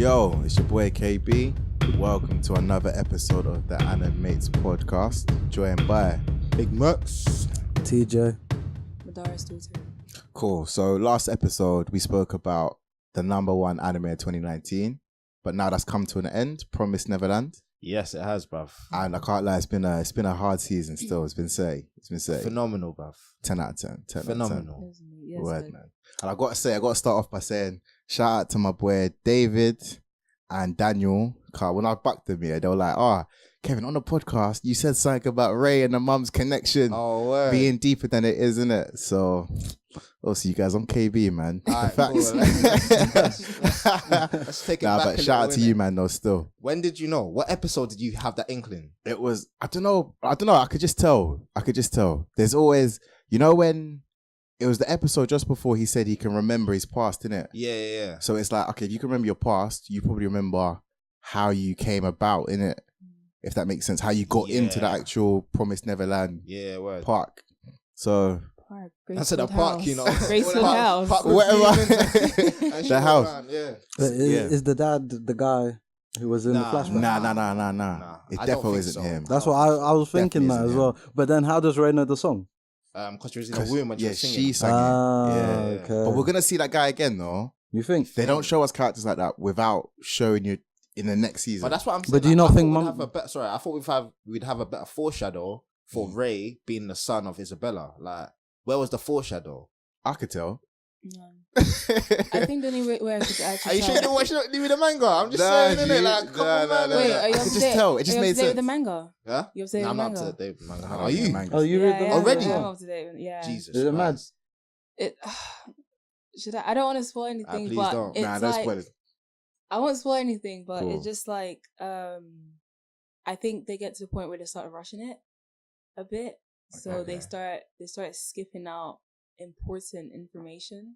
Yo, it's your boy KB. Welcome to another episode of the Animates podcast, joined by Big Murks, TJ, Madara's daughter. Cool. So last episode we spoke about the number one anime of 2019, but now that's come to an end. Promised Neverland. Yes, it has, bruv. And I can't lie, it's been a hard season. Still, it's been say. Phenomenal, bruv. 10 out of 10. 10 Phenomenal. Out of 10. Yes, Word, good. man. And I got to start off by saying shout out to my boy David and Daniel. Cause when I bucked them here, they were like, "Oh, Kevin, on the podcast, you said something about Ray and the mum's connection being deeper than it is, isn't it?" So, also, you guys on KB, man. Alright, Facts. Cool. Let's take it back. But shout out to you, man. Though, still. When did you know? What episode did you have that inkling? It was. I don't know. I could just tell. There's always, when it was the episode just before he said he can remember his past, innit? Yeah. So it's like, okay, if you can remember your past, you probably remember how you came about, innit? If that makes sense, how you got into the actual Promised Neverland word. park. So Park. I said a park, you know. Graceful house. Park whatever. the house. Around, yeah. Is the dad the guy who was in the flashback? Nah. It I don't definitely think isn't so. him. That's what I was thinking Definitely that as isn't well. But then how does Ray know the song? Because she was in a womb when she was singing. she sang it. Yeah. Okay. But we're gonna see that guy again, though. You think? They don't show us characters like that without showing you in the next season. But that's what I'm saying. But do you not think I thought we'd have a better foreshadow for Ray being the son of Isabella. Like, where was the foreshadow? I could tell. No. I think the only way I could actually Are you sure you didn't watch the manga? I'm just Nah, saying, innit? G. Like, come on, man. Wait, are you I up could to just date? tell. It just Are you made up to date with the sense. manga? Yeah? You up to date with I'm the up manga? to date with manga. How I are like the you? manga. Oh, you read the manga? Already? I'm up to date. Yeah. Jesus. Is it mad? Christ. It. Should I don't want to spoil anything, Please but don't. it's Nah, like don't spoil it. I won't spoil anything, but Cool. it's just like I think they get to the point where they start rushing it a bit, so Okay. they start skipping out important information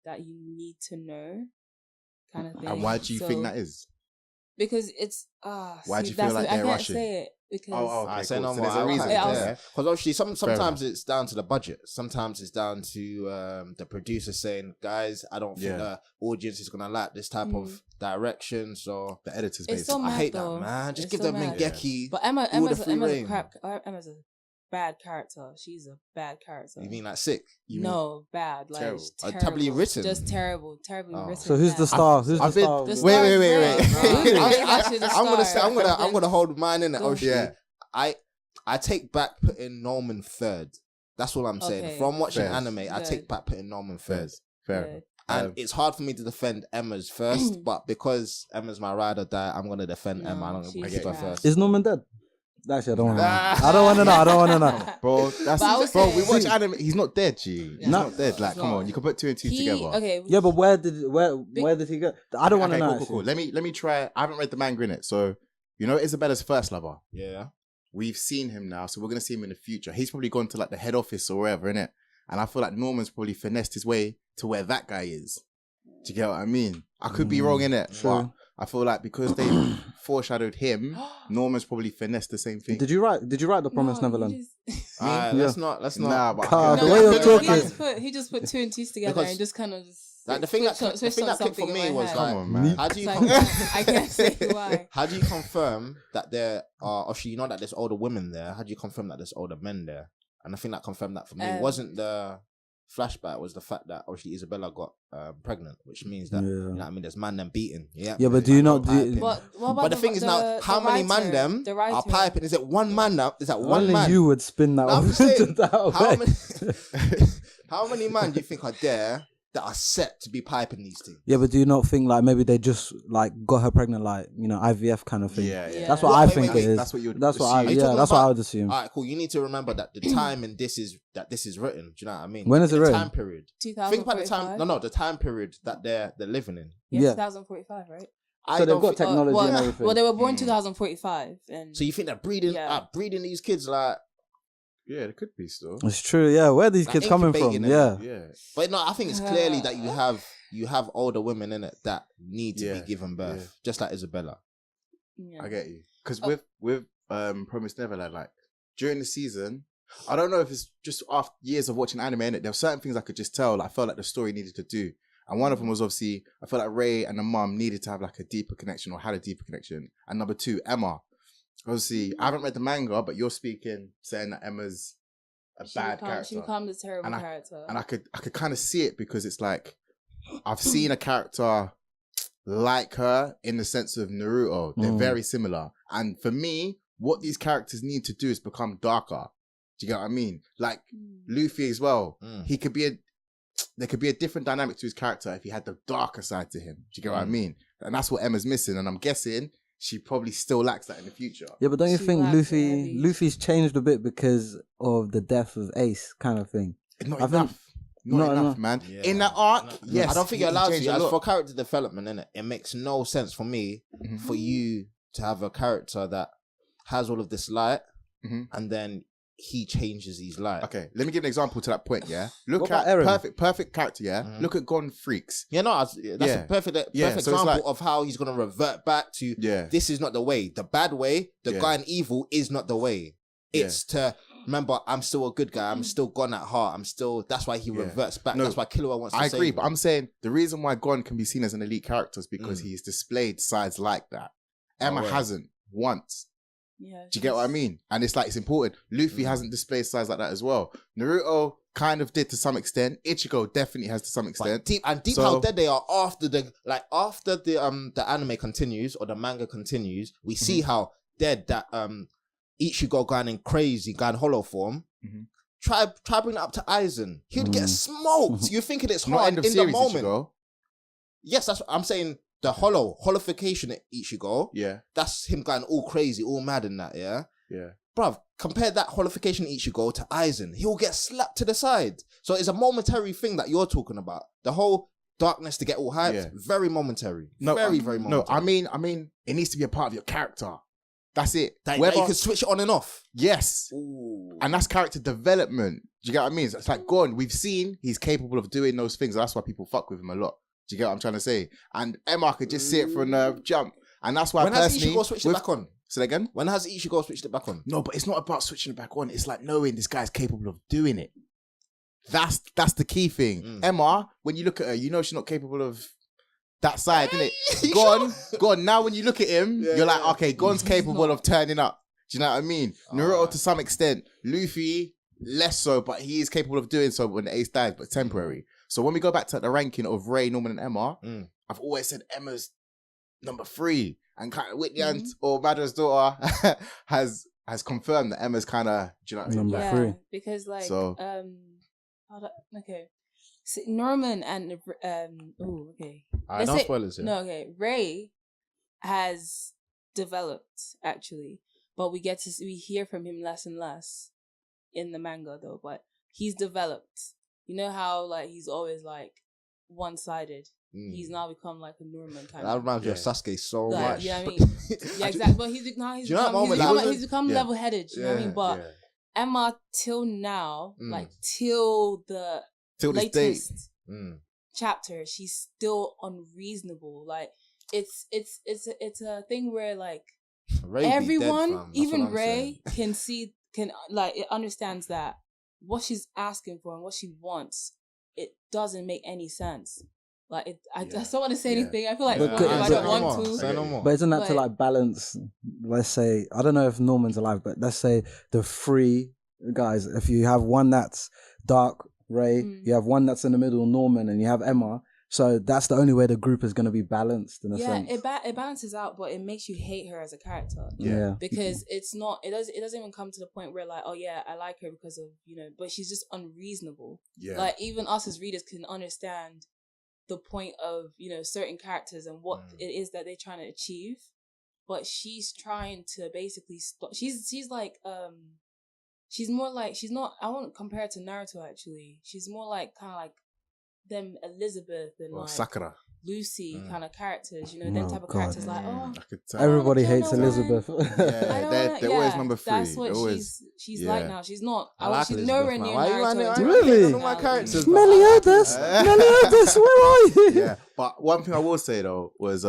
that you need to know, kind of thing. And why do you think that is? Because it's Why do you that's feel like I they're can't rushing? say it because Okay, I say cool. no So more. there's a reason. Yeah. Because obviously, sometimes enough. it's down to the budget. Sometimes it's down to the producer saying, "Guys, I don't think the audience is gonna like this type of direction." So The editors, It's basically. so I mad, hate though. that, man. Just It's give so them mad. Mingeki. But all Emma's the free reign. Emma's a bad character. She's a bad character. You mean like sick? no, bad. Like terrible? terrible. Terribly written? Just terribly written. So who's the bad. star? Who's the I've been- star? The Wait. star is Ray. Really? Ray is actually the I'm gonna star. say I'm gonna hold mine in it. Go. Yeah. I take back putting Norman third. That's all I'm saying. Okay. From watching Fair. anime, I Good. take back putting Norman third. Fair. And it's hard for me to defend Emma's first, but because Emma's my ride or die, I'm gonna defend No, Emma. I'm gonna she's keep her bad. first. Is Norman dead? Actually, I don't want to know. Nah. I don't want to know. Bro, But I would bro. We say- watch anime. He's not dead, G. He's No. not dead. Like, He's come not. on, you can put two and two together. Okay. Yeah, but where did he go? I don't want to Okay, know. cool. actually. Let me try. I haven't read the manga in it, so Isabella's first lover. Yeah. We've seen him now, so we're gonna see him in the future. He's probably gone to like the head office or wherever, innit? And I feel like Norman's probably finessed his way to where that guy is. Do you get what I mean? I could be wrong in it, but True. I feel like because they foreshadowed him, Norman's probably finessed the same thing. Did you write the Promised Neverland? Alright, let's not. Nah, but Nah, okay. the way you're talking. He just put two and two together Because- and just kind of just Like the thing that clicked for me was Come like, on, man. how do you So con- I can't say why. how do you confirm that there are? Obviously, you know that there's older women there. How do you confirm that there's older men there? And I think that confirmed that for me. It wasn't the flashback, it was the fact that obviously Isabella got pregnant, which means that you know what I mean. There's man them beating. Yeah. Yeah, but do you not? What about But the thing is now, how many man them are piping? Is it one man now? Is that one Only man? you would spin that No, I'm one. saying, that how way. many? How many man do you think are there that are set to be piping these things? Yeah, but do you not think like maybe they just like got her pregnant, like IVF kind of thing? Yeah. That's what What- I wait, think wait, it is. that's what you would That's what assume. I. Are you Yeah, talking that's what I about- would assume. All right, cool. You need to remember that the time in this is written. Do you know what I mean? When is it The written? Time period. 2045? Think about the time. No, the time period that they're living in. Yeah. 2045, right? I So they've don't got think- technology well, and everything. well, they were born 2045, and So you think they're breeding? Yeah. Breeding these kids like? Yeah, it could be still. It's true. Yeah, where are these Like kids coming from? incubating Yeah. them. Yeah. But no, I think it's clearly that you have older women in it that need to Yeah, be given birth, just like Isabella. yeah. I get you. Because with Promised Neverland, like during the season, I don't know if it's just after years of watching anime in it. There were certain things I could just tell. Like, I felt like the story needed to do, And one of them was obviously, I feel like Ray and the mum needed to have like a deeper connection or had a deeper connection. And number 2, Emma. Obviously, I haven't read the manga, but you're saying that Emma's a bad character. She becomes a terrible character. And I could kind of see it because it's like, I've seen a character like her in the sense of Naruto. They're very similar. And for me, what these characters need to do is become darker. Do you get what I mean? Like Luffy as well. He could be there could be a different dynamic to his character if he had the darker side to him. Do you get what I mean? And that's what Emma's missing. And I'm guessing she probably still lacks that in the future. Yeah, but don't you think Luffy's changed a bit because of the death of Ace kind of thing? Not enough, man. Yeah. In that arc, yes. I don't think you're allowed to. As for character development, innit, it makes no sense for me for you to have a character that has all of this light and then he changes his light. Okay, let me give an example to that point, yeah? Look at Eren? Perfect character, yeah? Look at Gon Freaks. Yeah, no, that's a perfect example of how he's going to revert back to this is not the way. The bad way, the guy in evil is not the way. It's to... Remember, I'm still a good guy. I'm still Gon at heart. That's why he reverts back. No, that's why Killua wants to save him. I agree, but I'm saying the reason why Gon can be seen as an elite character is because he's displayed sides like that. Emma hasn't once. Yeah, do you get what I mean? And it's like, it's important. Luffy hasn't displayed sides like that as well. Naruto kind of did to some extent. Ichigo definitely has to some extent. But deep how dead they are after the anime continues or the manga continues. We see how dead that Ichigo going crazy, going hollow form. Try bring it up to Aizen. He'd get smoked. You're thinking it's hard in the moment. Ichigo. Yes, that's what I'm saying. The holification at Ichigo. Yeah. That's him going all crazy, all mad in that, yeah? Yeah. Bruv, compare that holification Ichigo to Aizen. He'll get slapped to the side. So it's a momentary thing that you're talking about. The whole darkness to get all hyped, very momentary. Very momentary. No, I mean, it needs to be a part of your character. That's it. That you can switch it on and off. Yes. Ooh. And that's character development. Do you get what I mean? It's like, Gon, we've seen he's capable of doing those things. That's why people fuck with him a lot. Do you get what I'm trying to say? And Emma could just see it from the jump. And that's why when has Ichigo switched it back on? Say that again? When has Ichigo switched it back on? No, but it's not about switching it back on. It's like knowing this guy's capable of doing it. That's the key thing. Emma, when you look at her, you know she's not capable of that side, isn't it? Gon, now when you look at him, you're like, okay, Gon's capable of turning up. Do you know what I mean? Naruto to some extent. Luffy, less so, but he is capable of doing so when the ace dies, but temporary. So when we go back to the ranking of Ray, Norman, and Emma, I've always said Emma's number 3. And kind of Whitney or Madara's daughter has confirmed that Emma's kind of, do you know what I mean? Number 3. Because like, okay. So Norman and okay. No spoilers here. No, okay. Ray has developed actually, but we hear from him less and less in the manga though. But he's developed. You know how like he's always like one-sided. He's now become like a Norman kind of. That reminds me of Sasuke so much. Yeah, I mean, yeah, exactly. But he's become level-headed. You know what I mean? But Emma till now, like till the latest chapter, she's still unreasonable. Like it's a thing where like everyone, even Ray, can it understands that what she's asking for and what she wants, it doesn't make any sense. Like I just don't want to say anything. I feel like I don't want to. Say no more. But isn't that to like balance? Let's say I don't know if Norman's alive, but let's say the 3 guys. If you have one that's dark, Ray, you have one that's in the middle, Norman, and you have Emma. So that's the only way the group is going to be balanced in a sense. Yeah, it balances out, but it makes you hate her as a character. Yeah. Because it's not, it doesn't even come to the point where like, oh yeah, I like her because of, but she's just unreasonable. Yeah. Like even us as readers can understand the point of, certain characters and what it is that they're trying to achieve. But she's trying to basically stop. She's like, she's more like, she's not, I won't compare her to Naruto actually. She's more like kind of like them Elizabeth and like Sakura, Lucy kind of characters, them type of characters. Like, everybody hates Elizabeth. They're always number 3. That's what she's like now. She's not. She's nowhere near Naruto. Really? My characters. Meliodas, where are you? Yeah, but one thing I will say though was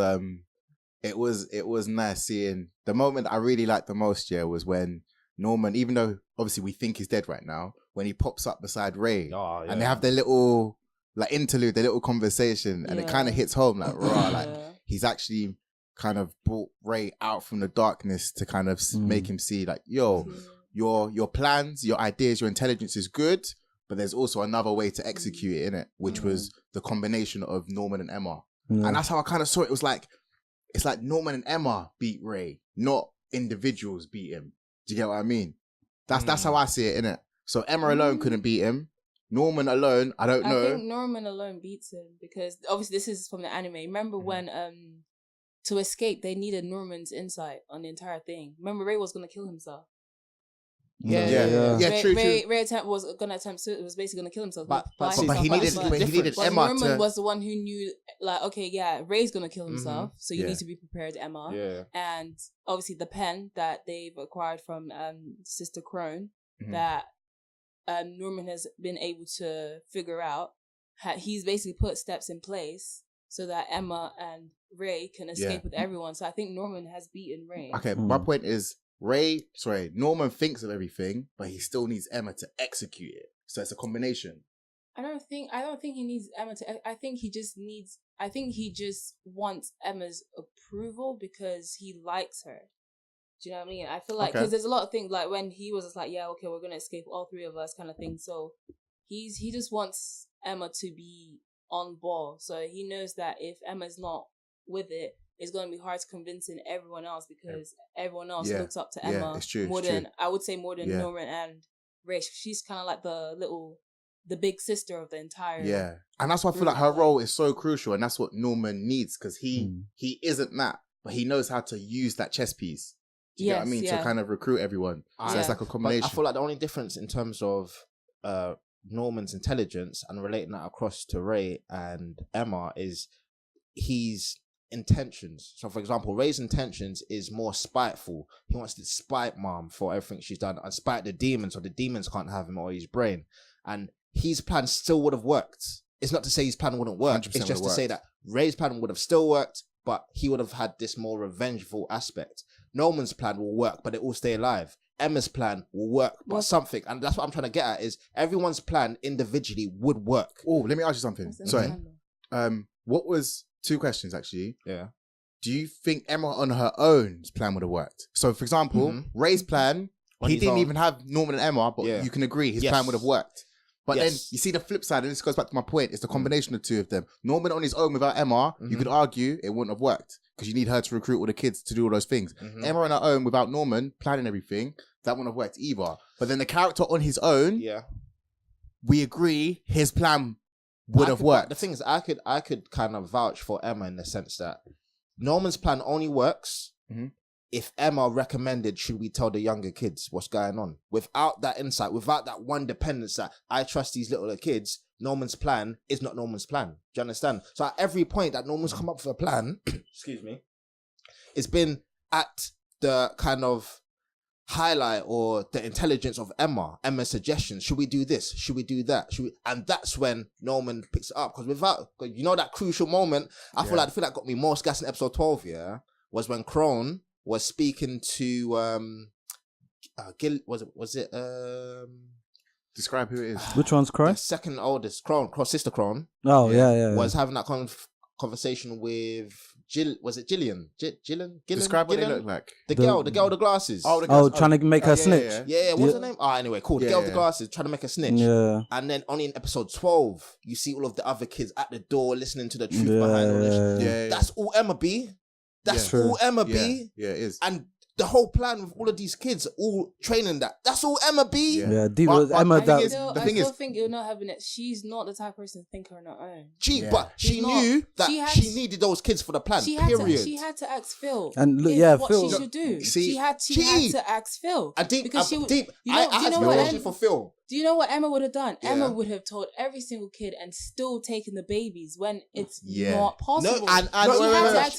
it was nice seeing the moment I really liked the most. Yeah, was when Norman, even though obviously we think he's dead right now, when he pops up beside Ray and they have their little like interlude, the little conversation, and it kind of hits home like raw, like he's actually kind of brought Ray out from the darkness to kind of make him see like, yo, your plans, your ideas, your intelligence is good, but there's also another way to execute it, innit? Which was the combination of Norman and Emma. And that's how I kind of saw it. It was like, it's like Norman and Emma beat Ray, not individuals beat him. Do you get what I mean? That's how I see it, innit? So Emma alone couldn't beat him. Norman alone, I don't know. I think Norman alone beats him because obviously this is from the anime. Remember when to escape they needed Norman's insight on the entire thing. Remember Ray was gonna kill himself. True. Ray was gonna attempt to, was basically gonna kill himself. But he needed Emma Norman to... was the one who knew, like, okay, yeah, Ray's gonna kill himself, so you need to be prepared, Emma. Yeah. And obviously the pen that they've acquired from Sister Crone that Norman has been able to figure out, he's basically put steps in place so that Emma and Ray can escape with everyone. So I think Norman has beaten Ray. Okay, my point is, Norman thinks of everything, but he still needs Emma to execute it. So it's a combination. I don't think he needs Emma to. I think he just wants Emma's approval because he likes her. Do you know what I mean? I feel like because there's a lot of things like when he was just like, yeah, okay, we're gonna escape, all three of us, kind of thing. So he just wants Emma to be on ball. So he knows that if Emma's not with it, it's going to be hard to convincing everyone else because everyone else looks up to Emma more than Norman and Ray. She's kind of like the big sister of the entire. Yeah, and that's why I feel like her role is so crucial, and that's what Norman needs because he isn't that, but he knows how to use that chess piece. Do you get what I mean? To kind of recruit everyone. So it's like a combination. But I feel like the only difference in terms of Norman's intelligence and relating that across to Ray and Emma is his intentions. So for example, Ray's intentions is more spiteful. He wants to spite Mom for everything she's done and spite the demons so the demons can't have him or his brain. And his plan still would have worked. It's not to say his plan wouldn't work. It's just to say that Ray's plan would have still worked, but he would have had this more revengeful aspect. Norman's plan will work, but it will stay alive. Emma's plan will work, but something, and that's what I'm trying to get at, is everyone's plan individually would work. Oh, let me ask you something. Sorry. What was... Two questions, actually. Yeah. Do you think Emma on her own plan would have worked? So, for example, Ray's plan, he didn't even have Norman and Emma, but you can agree his plan would have worked. But then you see the flip side, and this goes back to my point, it's the combination of the two of them. Norman on his own without Emma, you could argue it wouldn't have worked because you need her to recruit all the kids to do all those things. Emma on her own without Norman planning everything, that wouldn't have worked either. But then the character on his own, we agree his plan would have worked. The thing is, I could kind of vouch for Emma in the sense that Norman's plan only works if Emma recommended, should we tell the younger kids what's going on? Without that insight, without that one dependence that I trust these little kids, Norman's plan is not Norman's plan. Do you understand? So at every point that Norman's come up with a plan, excuse me, it's been at the kind of highlight or the intelligence of Emma's suggestions. Should we do this? Should we do that? And that's when Norman picks it up, because that crucial moment, I feel like got me most gas in episode 12 was when Crone was speaking to describe who it is. Which one's Crone? The second oldest, Sister Crone. Oh yeah. Was having that conversation with Gillian? Describe what they look like. The girl with the glasses. Trying to make her snitch. Yeah, what's her name? Anyway, cool. The girl with the glasses trying to make her snitch. Yeah. And then only in episode 12, you see all of the other kids at the door listening to the truth behind all this. Yeah. That's all Emma be. That's all Emma be. Yeah, it is. And the whole plan with all of these kids, all training that's all Emma be. Yeah, Emma. I still think you're not having it. She's not the type of person to think on her own. But she knew that she needed those kids for the plan. She had to ask Phil. And what Phil, she should do. She had to ask Phil. I had to for Phil. Do you know what Emma would have done? Yeah. Emma would have told every single kid and still taken the babies when it's not possible.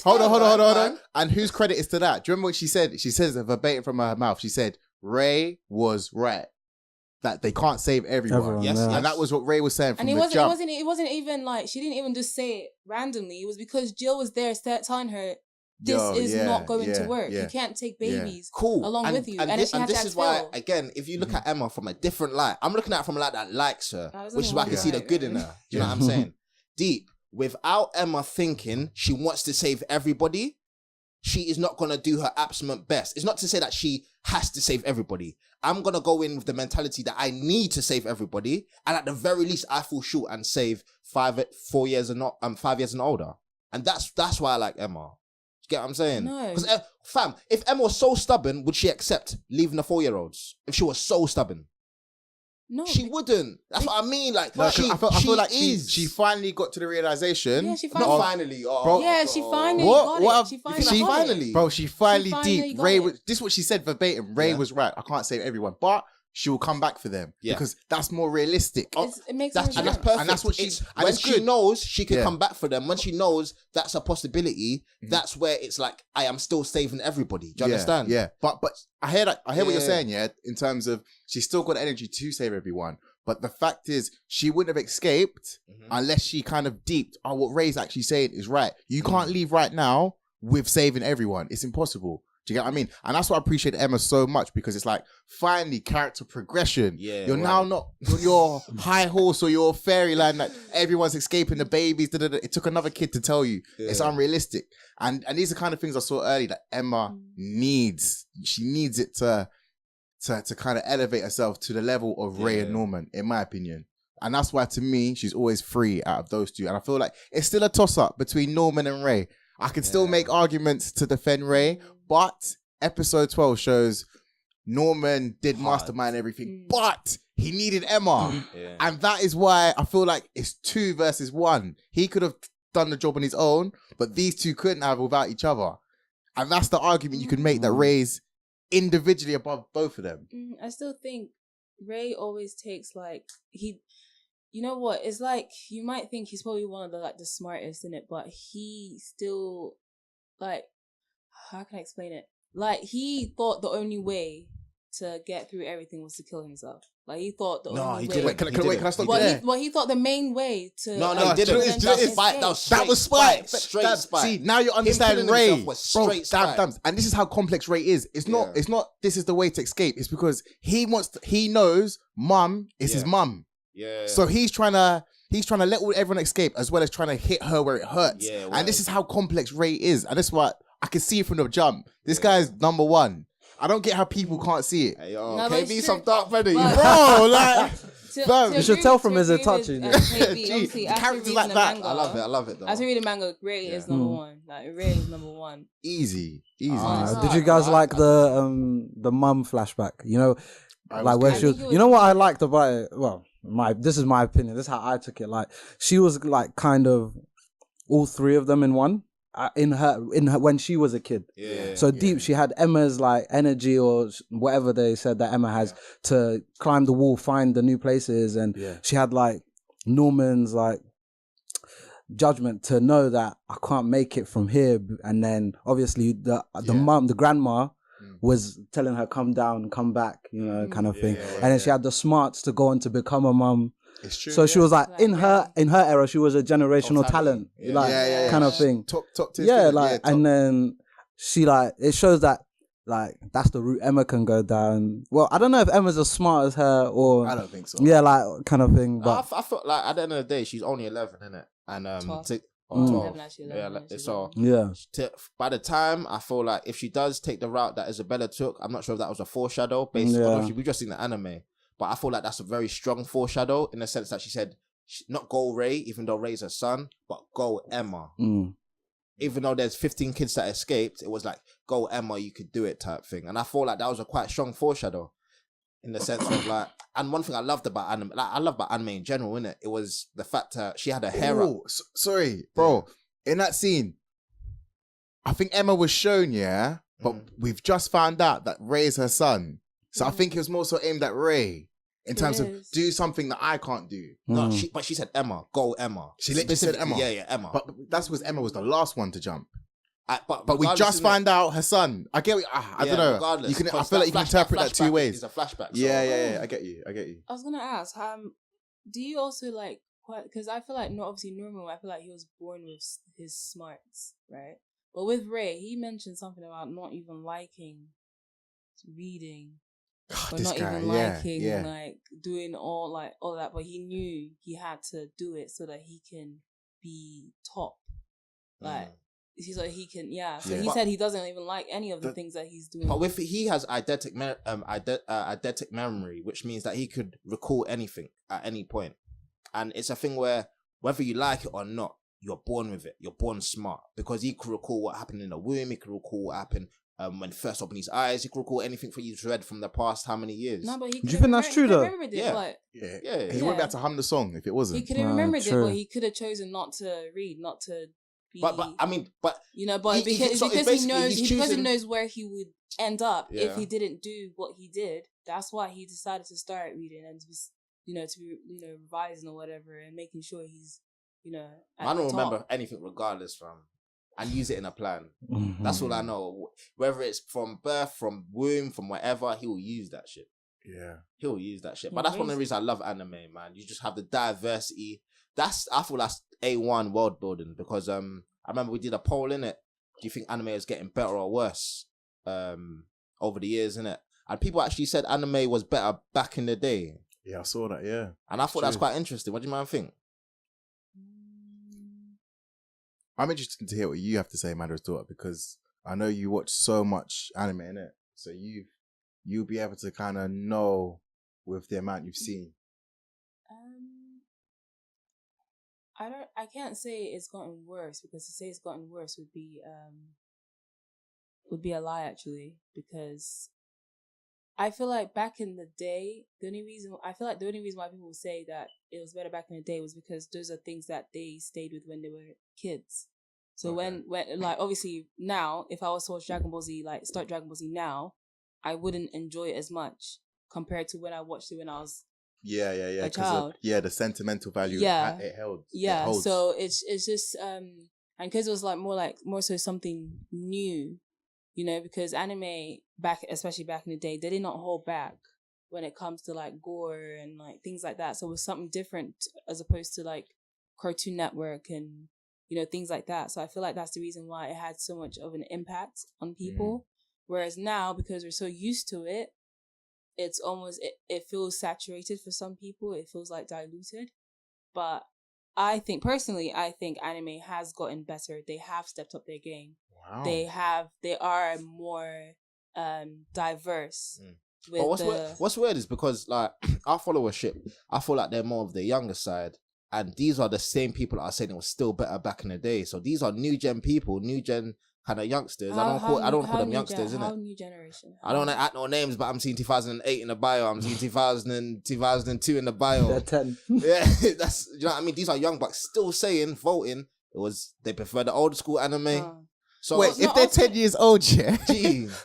Hold on. And whose credit is to that? Do you remember what she said? She says verbatim from her mouth. She said, Ray was right. That they can't save everyone. Yes. And that was what Ray was saying from the jump. It wasn't even like, she didn't even just say it randomly. It was because Jill was there telling her, this is not going to work. You can't take babies along with you. And this is why, again, if you look at Emma from a different light, I'm looking at it from a light that likes her, which is why I can see the good in her. Do you know what I'm saying? Deep. Without Emma thinking she wants to save everybody, she is not going to do her absolute best. It's not to say that she has to save everybody. I'm going to go in with the mentality that I need to save everybody. And at the very least, I fall short and save 5 years and 5 years and older. And that's why I like Emma. You get what I'm saying? No. Because, fam, if Emma was so stubborn, would she accept leaving the 4-year-olds? If she was so stubborn? No. She wouldn't. That's what I mean. Like, I feel like she finally got to the realization. Yeah, she finally. Not finally. Bro, yeah, she finally got it. She finally. Bro, she finally deep. Ray was, this is what she said verbatim. Ray was right. I can't save everyone, but she will come back for them because that's more realistic. It makes and that's perfect. And that's what she. When she knows she can come back for them, when she knows that's a possibility, that's where it's like I am still saving everybody. Do you understand? Yeah, but I hear that. I hear what you're saying. Yeah, in terms of she's still got energy to save everyone. But the fact is, she wouldn't have escaped unless she kind of deeped. Oh, what Ray's actually saying is right. You can't leave right now with saving everyone. It's impossible. Do you get what I mean? And that's why I appreciate Emma so much, because it's like, finally, character progression. Yeah, you're now not on your high horse or your fairyland that everyone's escaping the babies. It took another kid to tell you. It's unrealistic. And these are kind of things I saw early that Emma needs. She needs it to kind of elevate herself to the level of Ray and Norman, in my opinion. And that's why, to me, she's always free out of those two. And I feel like it's still a toss-up between Norman and Ray. I can still make arguments to defend Ray, but episode 12 shows Norman did mastermind everything, but he needed Emma. And that is why I feel like it's 2 versus 1. He could have done the job on his own, but these two couldn't have without each other. And that's the argument you can make, that Ray's individually above both of them. I still think Ray always takes you know what? It's like, you might think he's probably one of the smartest in it, but he still, how can I explain it? Like, he thought the only way to get through everything was to kill himself. Like, he thought the only way. Didn't. Can I stop there? He thought the main way to. He didn't. That was spite. Straight spite. See, now you're understanding Ray. Straight spite. And this is how complex Ray is. It's not. This is the way to escape. It's because he knows Mum is his mum. Yeah. So he's trying to let everyone escape, as well as trying to hit her where it hurts. Yeah. And this is how complex Ray is. And that's what I can see from the jump. This guy is number one. I don't get how people can't see it. Hey, KB, some dark feather, bro. Like, you should tell from his touching. Characters like that. I love it though. As we read the manga, Ray is number one. Like, Ray is number one. Easy. Did you guys like the mum flashback? You know, like where she was. You know what I liked about it? Well, this is my opinion. This is how I took it. Like, she was like kind of all 3 of them in one. In her when she was a kid. So deep, she had Emma's like energy, or whatever they said that Emma has, to climb the wall, find the new places, and she had like Norman's like judgment to know that I can't make it from here. And then obviously the mum, the grandma, was telling her come down, come back, you know, kind of thing. And then she had the smarts to go on to become a mum. It's true. So she was like in her era, she was a generational talent, kind of thing. Top tier. Yeah, like, and then she it shows that like that's the route Emma can go down. Well, I don't know if Emma's as smart as her, or I don't think so. Yeah, like kind of thing. But I felt like at the end of the day, she's only 11, isn't it? And 12. 12. By the time, I feel like if she does take the route that Isabella took, I'm not sure if that was a foreshadow based on we just seen the anime. But I feel like that's a very strong foreshadow, in the sense that she said, not go Ray, even though Ray's her son, but go Emma. Even though there's 15 kids that escaped, it was like, go Emma, you could do it type thing. And I feel like that was a quite strong foreshadow, in the sense of like, and one thing I loved about anime, I love about anime in general, innit? It was the fact that she had her hair up. Sorry, bro. In that scene, I think Emma was shown, but we've just found out that Ray's her son. So I think it was more so aimed at Ray, in terms of do something that I can't do. No, but she said Emma, go Emma. She literally said Emma. Yeah, Emma. But that's because Emma was the last one to jump. But we just find out her son. I get. I don't know. Regardless, I feel like you can interpret that 2 ways. It's a flashback. So. Yeah. I get you. I was gonna ask, do you also because I feel like, not obviously normal. I feel like he was born with his smarts, right? But with Ray, he mentioned something about not even liking reading. Or not even liking like doing all that, but he knew he had to do it so that he can be top. Like so he can So he said he doesn't even like any of the things that he's doing. But he has eidetic memory, which means that he could recall anything at any point. And it's a thing where whether you like it or not, you're born with it. You're born smart because he could recall what happened in the womb. He could recall what happened when he first opened his eyes. He could recall anything for you read from the past how many years. No, but he do you think that's true though? He wouldn't be able to hum the song if it wasn't. He could have remembered it, but he could have chosen not to read, not to be. But he knows where he would end up if he didn't do what he did. That's why he decided to start reading and to be revising or whatever and making sure he's I don't remember anything regardless from. And use it in a plan. That's all I know. Whether it's from birth, from womb, from wherever, he will use that shit. Yeah. He'll use that shit. But that's one of the reasons I love anime, man. You just have the diversity. I feel that's A1 world building because I remember we did a poll in it. Do you think anime is getting better or worse over the years, innit? And people actually said anime was better back in the day. Yeah, I saw that, yeah. And I thought that's quite interesting. What do you man think? I'm interested to hear what you have to say, Madra's daughter, because I know you watch so much anime in it, so you'll be able to kind of know with the amount you've seen. I can't say it's gotten worse because to say it's gotten worse would be a lie actually, because I feel like back in the day, the only reason why people say that it was better back in the day was because those are things that they stayed with when they were kids. So when like obviously now, if I was to watch Dragon Ball Z, like start Dragon Ball Z now, I wouldn't enjoy it as much compared to when I watched it when I was a child. The sentimental value it held. Yeah, it holds. So it's just and because it was more so something new. Because anime especially back in the day, they did not hold back when it comes to like gore and like things like that. So it was something different as opposed to like Cartoon Network and things like that. So I feel like that's the reason why it had so much of an impact on people. Whereas now, because we're so used to it, it's almost it feels saturated for some people. It feels like diluted. But I think anime has gotten better. They have stepped up their game. Wow. They are more diverse. But what's weird is because like our followership, I feel like they're more of the younger side, and these are the same people that are saying it was still better back in the day. So these are new gen people, new gen kind of youngsters. I don't call them youngsters, innit? How new generation? I don't want to add no names, but I'm seeing 2008 in the bio. I'm seeing 2002 in the bio. They're 10. Yeah, that's what I mean. These are young bucks still voting. They prefer the old school anime. So wait, if they're 10 years old,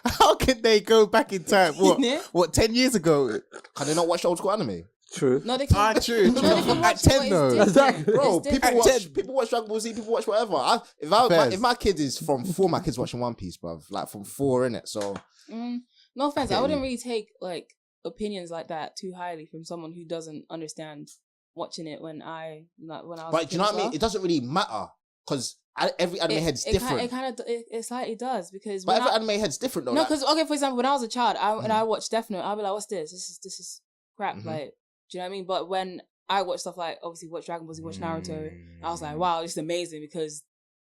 how can they go back in time? What 10 years ago? Can they not watch old school anime? True. No, they can. True. At 10 though. Exactly. Bro, people watch Dragon Ball Z, people watch whatever. If my kid is from 4, my kid's watching One Piece, bruv. Like from 4, innit? So no offense, I wouldn't really take like opinions like that too highly from someone who doesn't understand watching it when I was. But do you know what I mean? It doesn't really matter because every anime head's different. It slightly does because. But every anime head's different though. No, because for example, when I was a child, and I watched Death Note, I'll be like, "What's this? This is crap." Like, do you know what I mean? But when I watch stuff like obviously watch Dragon Ball Z, watch Naruto, I was like, "Wow, this is amazing!" Because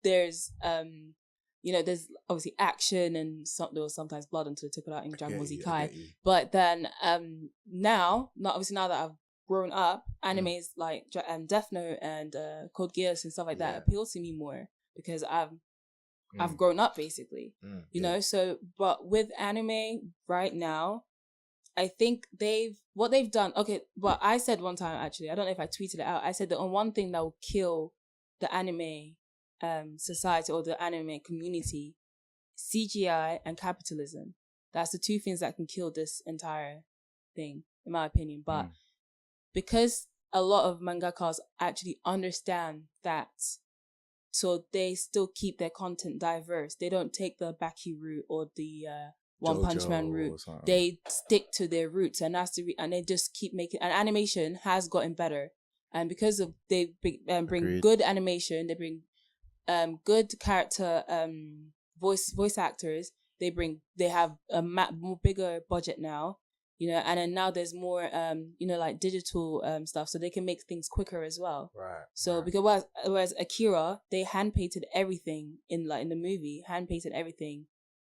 there's there's obviously action and there was sometimes blood until they took it out in Dragon Ball Z Kai. But then now that I've grown up, animes like Death Note and Code Geass and stuff like that appeal to me more because I've grown up basically, you know. So, but with anime right now, I think what they've done. Okay, but I said one time actually, I don't know if I tweeted it out. I said that on one thing that will kill the anime society or the anime community, CGI and capitalism. That's the two things that can kill this entire thing, in my opinion. But because a lot of mangakas actually understand that, so they still keep their content diverse. They don't take the Baki route or the One Punch Man route. They stick to their roots, and that's and they just keep making. And animation has gotten better, and because of they bring good animation, they bring good character voice actors. They have a more bigger budget now, and then now there's more like digital stuff, so they can make things quicker as well. Right. So because whereas Akira, they hand painted everything in the movie, everything.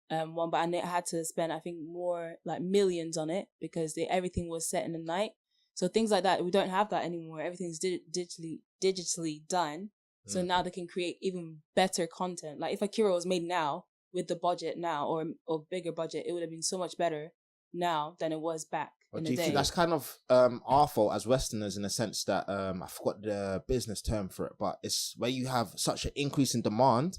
And they had to spend, I think, more like millions on it because everything was set in the night. So things like that, we don't have that anymore. Everything's digitally done. So now they can create even better content. Like if Akira was made now with the budget now or bigger budget, it would have been so much better now than it was back in the day. Do you think that's kind of our fault as Westerners in the sense that I forgot the business term for it, but it's where you have such an increase in demand,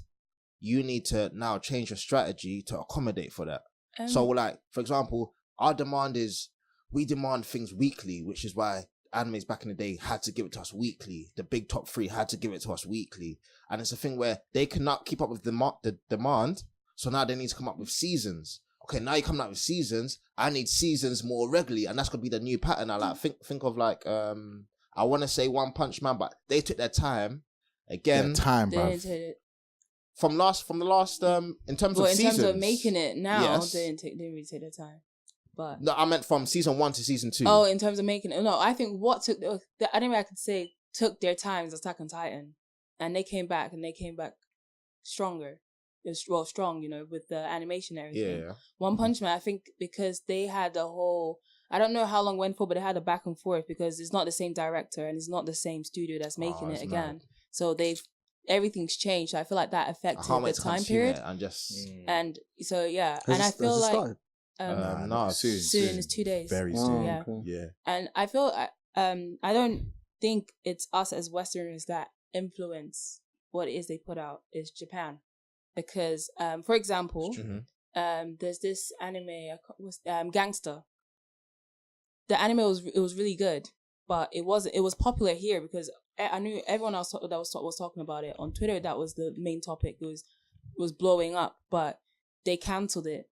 you need to now change your strategy to accommodate for that. So like, for example, our demand is, we demand things weekly, which is why animes back in the day had to give it to us weekly. The big top 3 had to give it to us weekly. And it's a thing where they cannot keep up with the demand. So now they need to come up with seasons. Okay, now you're coming out with seasons. I need seasons more regularly. And that's going to be the new pattern. I like think of like, I want to say One Punch Man, but they took their time. Again. Yeah, time, bro. From the last in terms of seasons. In terms of making it now, they didn't really take their time. But no, I meant from season 1 to season 2. Oh, in terms of making it. No, I think what took the anime I could say took their time is Attack on Titan. And they came back stronger. It was strong, with the animation and everything. Yeah. One Punch Man, I think because they had the whole, I don't know how long it went for, but they had a back and forth because it's not the same director and it's not the same studio that's making it again. Mad. So everything's changed. So I feel like that affected the time period. And so yeah, and I feel like no, soon is 2 days. Very soon. Yeah. Okay. Yeah. And I feel I don't think it's us as Westerners that influence what it is they put out. It's Japan, because for example, there's this anime Gangster. The anime was really good, but it was popular here because I knew everyone else that was talking about it on Twitter. That was the main topic. It was blowing up, but they cancelled it.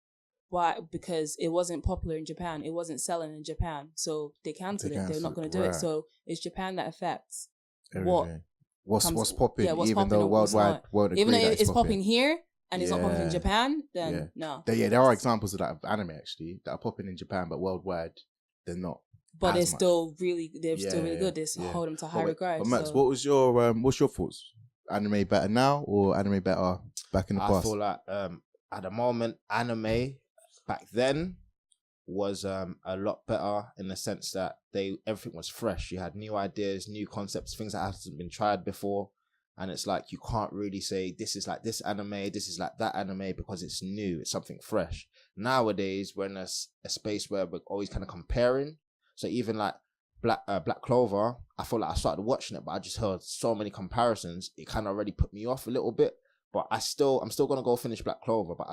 Why? Because it wasn't popular in Japan. It wasn't selling in Japan, so they cancelled it. They're not going to do it. So it's Japan that affects what's popping. Yeah, what's even popping though worldwide, even though it's popping here and it's not popping in Japan, then no. There are examples of that of anime actually that are popping in Japan, but worldwide they're not. But they're still really good. They hold them to high regard. But Max, what was your what's your thoughts? Anime better now or anime better back in the past? I feel like at the moment anime back then was a lot better in the sense that everything was fresh. You had new ideas, new concepts, things that hasn't been tried before, and it's like you can't really say this is like this anime, this is like that anime because it's new. It's something fresh. Nowadays, we're in a space where we're always kind of comparing. So even like Black Clover, I feel like I started watching it, but I just heard so many comparisons. It kind of already put me off a little bit. But I'm still gonna go finish Black Clover. But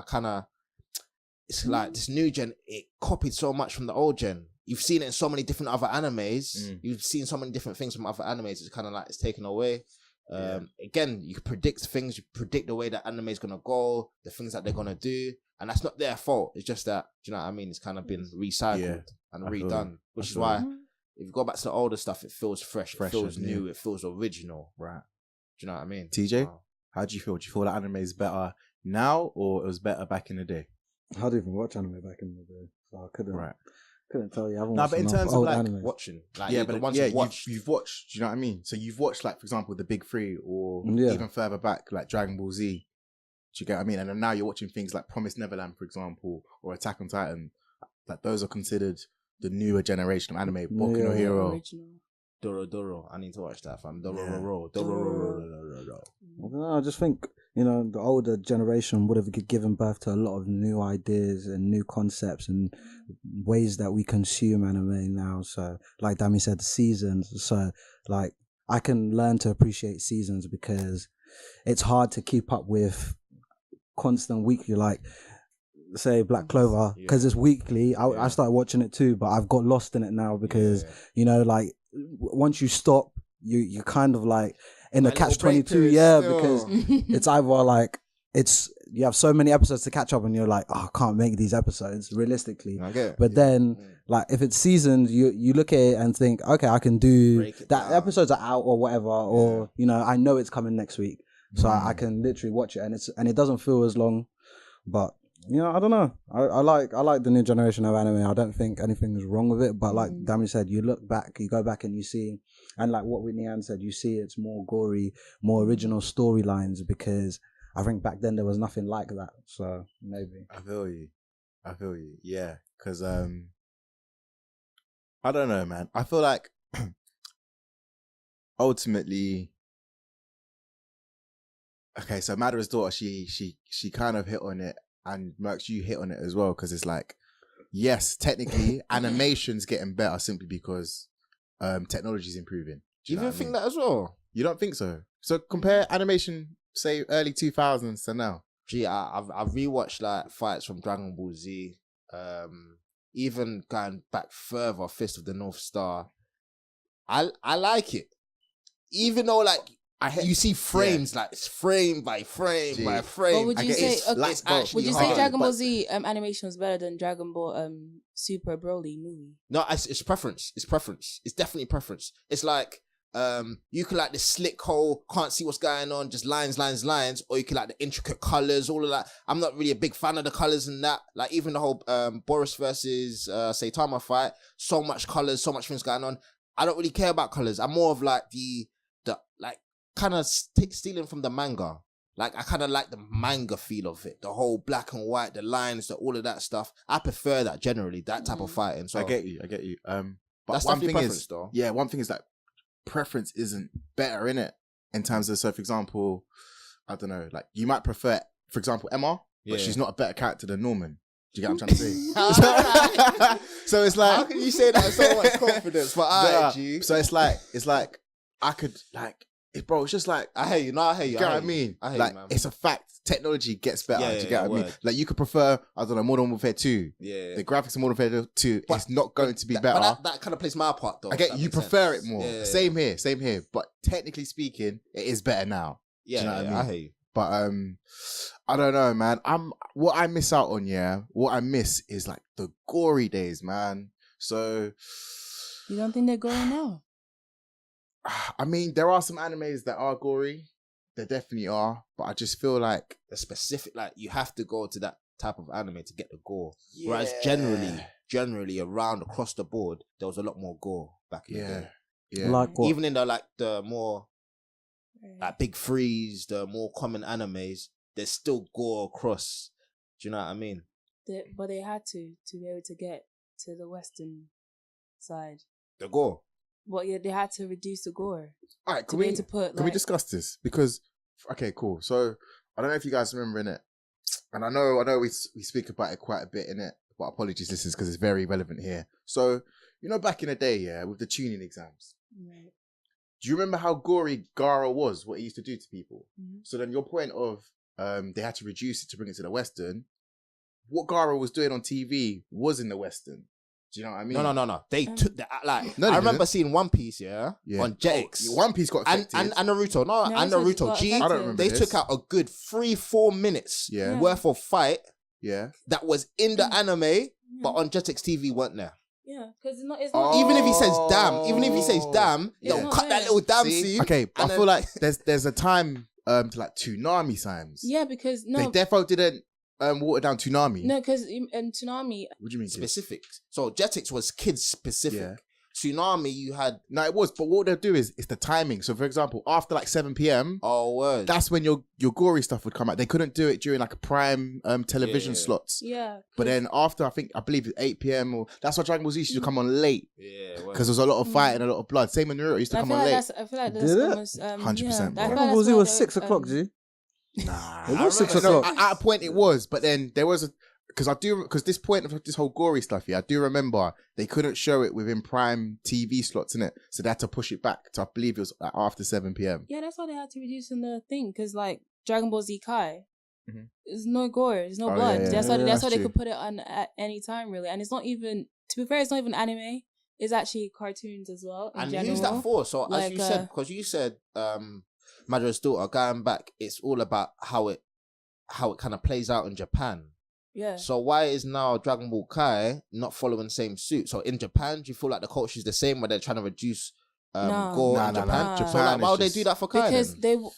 it's like this new gen, it copied so much from the old gen. You've seen it in so many different other animes. You've seen so many different things from other animes. It's kind of like it's taken away. Again, you can predict things. You predict the way that anime is gonna go, the things that they're gonna do, and that's not their fault. It's just that, do you know what I mean? It's kind of been recycled and redone, which is why if you go back to the older stuff, it feels fresh, it feels new, it feels original. Right. Do you know what I mean? TJ, how do you feel? Do you feel that anime is better now or it was better back in the day? I didn't even watch anime back in the day, so I couldn't tell you. I haven't no, watched but in terms of like anime. Watching, like you've watched. Do you know what I mean? So you've watched, like, for example, the big three, or even further back, like Dragon Ball Z. Do you get what I mean? And then now you're watching things like Promised Neverland, for example, or Attack on Titan. Like those are considered the newer generation of anime. Boku no Hero. Original. Doro. I need to watch that, fam. Doro. I just think, the older generation would have given birth to a lot of new ideas and new concepts and ways that we consume anime now. So, like Dami said, the seasons. So, like, I can learn to appreciate seasons because it's hard to keep up with constant weekly, like, say Black Clover, because it's weekly. I started watching it too, but I've got lost in it now because, like, once you stop, you kind of like in a catch-22, because it's either like you have so many episodes to catch up and you're like, I can't make these episodes realistically. But then like if it's seasons, you look at it and think, okay, I can do that. Episodes are out or whatever, or I know it's coming next week. So I can literally watch it, and it doesn't feel as long. But I don't know. I like the new generation of anime. I don't think anything is wrong with it. But like Dami said, you go back and you see, and like what Whitney Ann said, you see it's more gory, more original storylines, because I think back then there was nothing like that. So maybe. I feel you. Yeah, because I don't know, man. I feel like ultimately, okay. So Madara's daughter, she kind of hit on it, and Murks, you hit on it as well, because it's like, yes, technically, animation's getting better simply because technology's improving. Do you even think that as well? You don't think so? So compare animation, say early 2000s to now. Gee, I've rewatched like fights from Dragon Ball Z, even going back further, Fist of the North Star. I like it, even though like you see frames like frame by frame by frame. But would you say Dragon Ball Z animation was better than Dragon Ball Super Broly movie? No, it's preference. It's preference. It's definitely preference. It's like you can like the slick hole, can't see what's going on, just lines, or you can like the intricate colors, all of that. I'm not really a big fan of the colors and that. Like even the whole Boris versus Saitama fight, so much colors, so much things going on. I don't really care about colors. I'm more of like the like kind of stealing from the manga. Like I kind of like the manga feel of it, the whole black and white, the lines, all of that stuff. I prefer that generally, that type of fighting. So I get you. But that's one definitely thing preference, is, though. yeah, one thing is that preference isn't better in it in terms of, so for example, I don't know, like you might prefer, for example, Emma, but she's not a better character than Norman. Do you get what I'm trying to say? So it's like, how can you say that with so much confidence? But so it's like I could like bro, it's just like I hear you. No, I hear you. You get what I mean? I hear like you, man. it's a fact. Technology gets better. Yeah, do you get what I mean? word. Like you could prefer, I don't know, Modern Warfare 2. Yeah. The graphics of Modern Warfare 2 is not going to be better. But that kind of plays my part though. I get you prefer it more. Yeah. Same here. But technically speaking, it is better now. Yeah, do you know what I mean? I hear you. But I don't know, man. What I miss out on, what I miss is like the gory days, man. So you don't think they're gory now? I mean, there are some animes that are gory. There definitely are, but I just feel like the specific, like you have to go to that type of anime to get the gore. Yeah. Whereas generally around across the board, there was a lot more gore back in the day. Yeah. Like what? Even in the more like big threes, the more common animes, there's still gore across. Do you know what I mean? But they had to be able to get to the Western side. The gore. Well, yeah, they had to reduce the gore. All right, can we discuss this? Because, okay, cool. So, I don't know if you guys remember in it, and I know we speak about it quite a bit in it, but apologies, listeners, because it's very relevant here. So, back in the day, with the Chuunin exams, right. Do you remember how gory Gaara was, what he used to do to people? Mm-hmm. So then your point of they had to reduce it to bring it to the Western, what Gaara was doing on TV was in the Western. Do you know what I mean? No. They took that, like, No, I remember seeing One Piece, on Jetix. One Piece got affected. And Naruto. And Naruto. I don't remember they this. took out a good 3-4 minutes worth of fight that was in the anime, but on Jetix TV weren't there. Yeah, because it's not even if he says damn, they'll cut that little damn scene. Okay, I feel like there's a time to like Toonami times. Yeah, because they defo didn't water down Toonami. No, because in Toonami, what do you mean specific? So Jetix was kids specific. Yeah. Toonami, you had it was, but what they'll do is it's the timing. So for example, after like 7 p.m, that's when your gory stuff would come out. They couldn't do it during like a prime television slots. Yeah, but then after I believe it's 8 p.m, or that's why Dragon Ball Z used to come on late. Yeah, because there's a lot of fighting, a lot of blood. Same with Naruto used to come on late. I feel like that's almost 100%. Dragon Ball Z was 6 o'clock, G. Nah, it was 6 o'clock. At a point it was, but then there was because this point of this whole gory stuff, I do remember they couldn't show it within prime TV slots, innit? So they had to push it back to, I believe it was like after 7 p.m. Yeah, that's why they had to reduce in the thing, because like Dragon Ball Z Kai, there's no gore, there's no blood. Yeah. That's why they could put it on at any time, really. And it's not even, to be fair, it's not even anime. It's actually cartoons as well. And general. who's that for? So like, as you said, because you said Madara's daughter, going back, it's all about how it kind of plays out in Japan. Yeah. So why is now Dragon Ball Kai not following the same suit? So in Japan, do you feel like the culture is the same where they're trying to reduce gore in Japan? So like, why would they do that for Kai? Because then?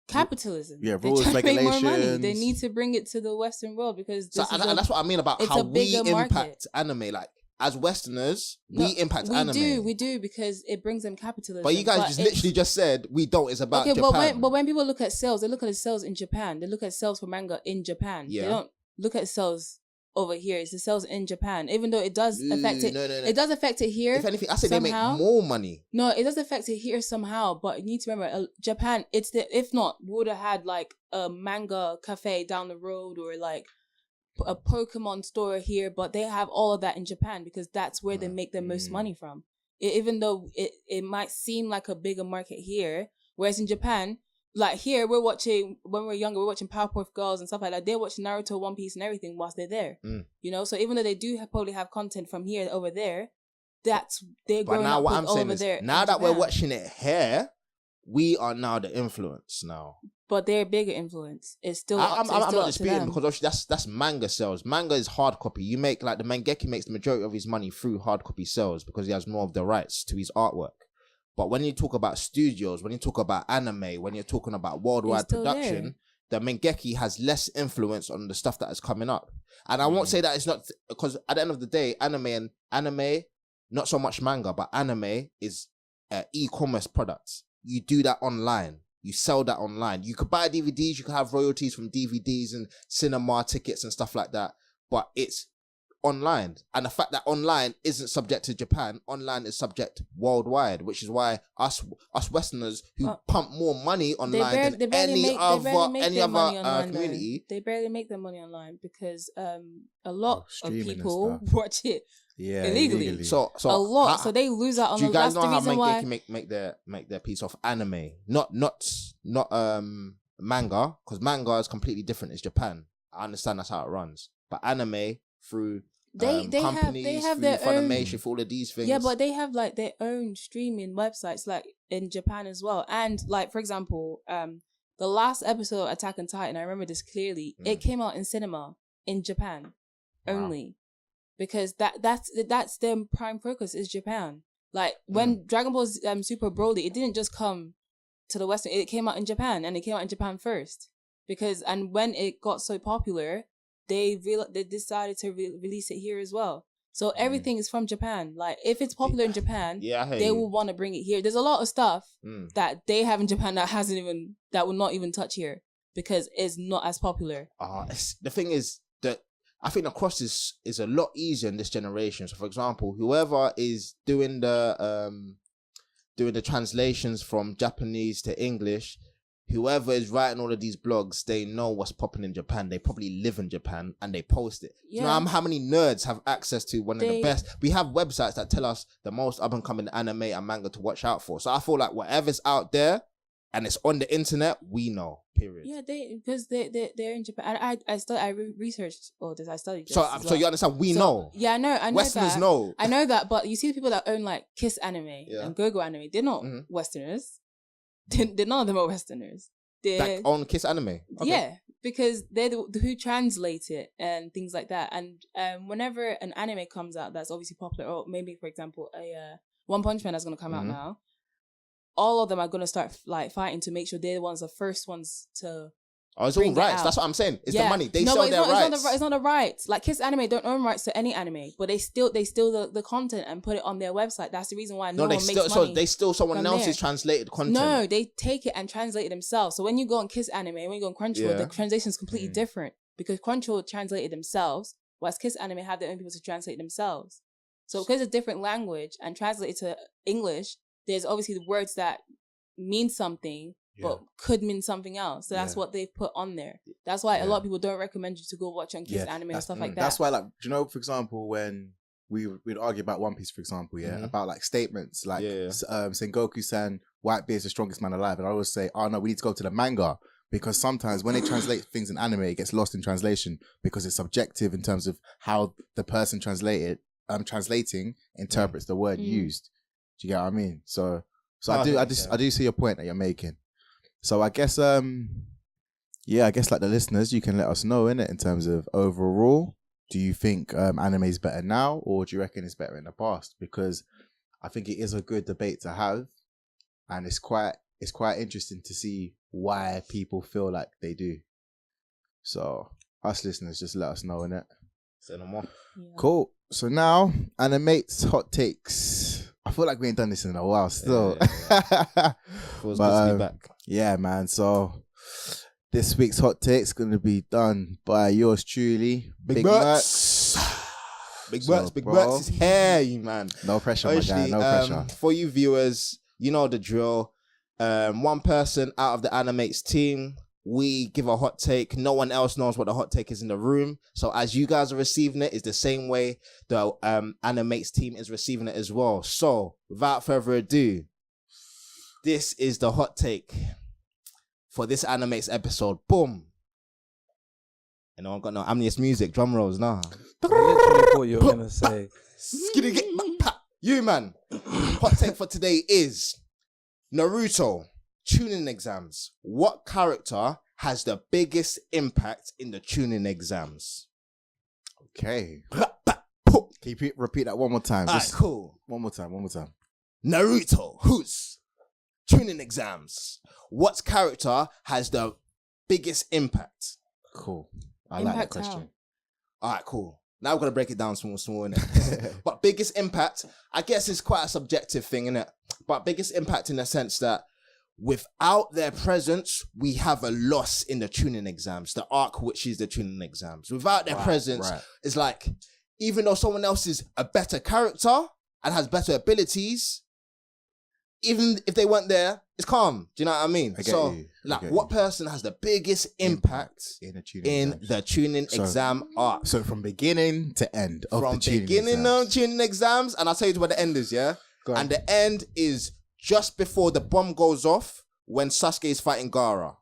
capitalism. Yeah, They're rules, trying to make more money. regulations. They need to bring it to the Western world because and that's what I mean about how we impact anime. Like, as Westerners, we impact anime. We do because it brings them capitalism. But you guys literally just said we don't. It's about Japan. But when people look at sales, they look at the sales in Japan. They look at sales for manga in Japan. Yeah. They don't look at sales over here. It's the sales in Japan. Even though it does affect it. No. It does affect it here. If anything, I say they make more money. No, it does affect it here somehow. But you need to remember, Japan, if not, we would have had like a manga cafe down the road or like a Pokemon store here, but they have all of that in Japan because that's where they make the most money from. Even though it might seem like a bigger market here, whereas in Japan, like here, when we're younger, we're watching Powerpuff Girls and stuff like that. They're watching Naruto, One Piece and everything whilst they're there. You know, so even though they do probably have content from here over there, they're growing up with over there. Now that we're watching it here, we are now the influence now. But they're a bigger influence. It's still. I'm not disputing because obviously that's manga sales. Manga is hard copy. You make like the mangeki makes the majority of his money through hard copy sales because he has more of the rights to his artwork. But when you talk about studios, when you talk about anime, when you're talking about worldwide production, the mangeki has less influence on the stuff that is coming up. And I won't say that it's not because at the end of the day, anime, not so much manga, but anime is e-commerce products. You do that online. You sell that online. You could buy DVDs. You could have royalties from DVDs and cinema tickets and stuff like that. But it's online. And the fact that online isn't subject to Japan, online is subject worldwide, which is why us Westerners who pump more money online than any other community. They barely make their money online because a lot of people watch it illegally. So a lot. So they lose out on. Do you guys know how mangeki make their piece of anime? Not manga, because manga is completely different. It's Japan. I understand that's how it runs. But anime through companies, have through their Funimation, own, for all of these things. Yeah, but they have like their own streaming websites, like in Japan as well. And like for example, the last episode of Attack on Titan, I remember this clearly. It came out in cinema in Japan only. Because that's their prime focus is Japan. Like when Dragon Ball Super Broly, it didn't just come to the Western. It came out in Japan, and it came out in Japan first. And when it got so popular, they decided to release it here as well. So everything is from Japan. Like if it's popular in Japan, they will want to bring it here. There's a lot of stuff that they have in Japan that will not even touch here because it's not as popular. The thing is that I think the cross is a lot easier in this generation. So, for example, whoever is doing the translations from Japanese to English, whoever is writing all of these blogs, they know what's popping in Japan. They probably live in Japan and they post it. Yeah. You know how many nerds have access to one of the best? We have websites that tell us the most up and coming anime and manga to watch out for. So I feel like whatever's out there and it's on the internet, we know. Period. Yeah, because they're in Japan. I researched all this. I studied this. So you understand? We know. Yeah, I know. Westerners that. know. I know that. But you see the people that own like Kiss Anime and Go-Go Anime. They're not Westerners. They're none of them are Westerners. They own Kiss Anime. Okay. Yeah, because they're who translate it and things like that. And whenever an anime comes out that's obviously popular, or maybe for example a One Punch Man that's going to come out now. All of them are going to start like fighting to make sure they're the ones, the first ones to. Oh, it's all rights. That's what I'm saying. It's the money. They sell their rights. It's not the rights. Like Kiss Anime don't own rights to any anime, but they steal the content and put it on their website. That's the reason why no one makes money. So they steal someone else's translated content. No, they take it and translate it themselves. So when you go on Kiss Anime, when you go on Crunchyroll, the translation is completely different because Crunchyroll translated themselves, whereas Kiss Anime have their own people to translate themselves. So because it's a different language and translated to English, there's obviously the words that mean something but could mean something else. So that's what they've put on there. That's why a lot of people don't recommend you to go watch on Kiss Anime and stuff like that. That's why, like, do you know, for example, when we'd argue about One Piece, for example, about like statements like Sengoku-san, Whitebeard's is the strongest man alive, and I always say, oh no, we need to go to the manga, because sometimes when they translate things in anime, it gets lost in translation because it's subjective in terms of how the person translating interprets the word used. Do you get what I mean? So I do see your point that you're making. So I guess like the listeners, you can let us know, innit, in terms of overall, do you think anime is better now, or do you reckon it's better in the past? Because I think it is a good debate to have, and it's quite it's quite interesting to see why people feel like they do. So us listeners, just let us know, innit? Say no more. Yeah. Cool. So now, Animate's hot takes. I feel like we ain't done this in a while still. Feels good to be back. Yeah, man. So this week's hot takes going to be done by yours truly, Big Murks. Big Murks is here, you man. No pressure, my guy. No pressure. For you viewers, you know the drill. One person out of the Animates team, we give a hot take. No one else knows what the hot take is in the room. So as you guys are receiving it, it's the same way the Animates team is receiving it as well. So without further ado, this is the hot take for this Animates episode. Boom. And I got no amnious music, drum rolls, nah. I literally thought you were going to say. You, man. Hot take for today is Naruto, Chuunin Exams. What character has the biggest impact in the Chuunin Exams? Okay. Can you repeat that one more time? Alright, cool. One more time. Naruto, who's Chuunin Exams? What character has the biggest impact? Cool. I like that question. Alright, cool. Now we're going to break it down small, innit? But biggest impact, I guess it's quite a subjective thing, innit? But biggest impact in the sense that without their presence, we have a loss in the Chuunin Exams, the arc which is the Chuunin Exams. Without their presence, it's like, even though someone else is a better character and has better abilities, even if they weren't there, it's calm. Do you know what I mean? What person has the biggest impact in the Chuunin Exam arc? So from beginning to end of from the Chuunin beginning of Chuunin Exams, and I'll tell you where the end is, yeah? And the end is just before the bomb goes off when Sasuke is fighting Gaara.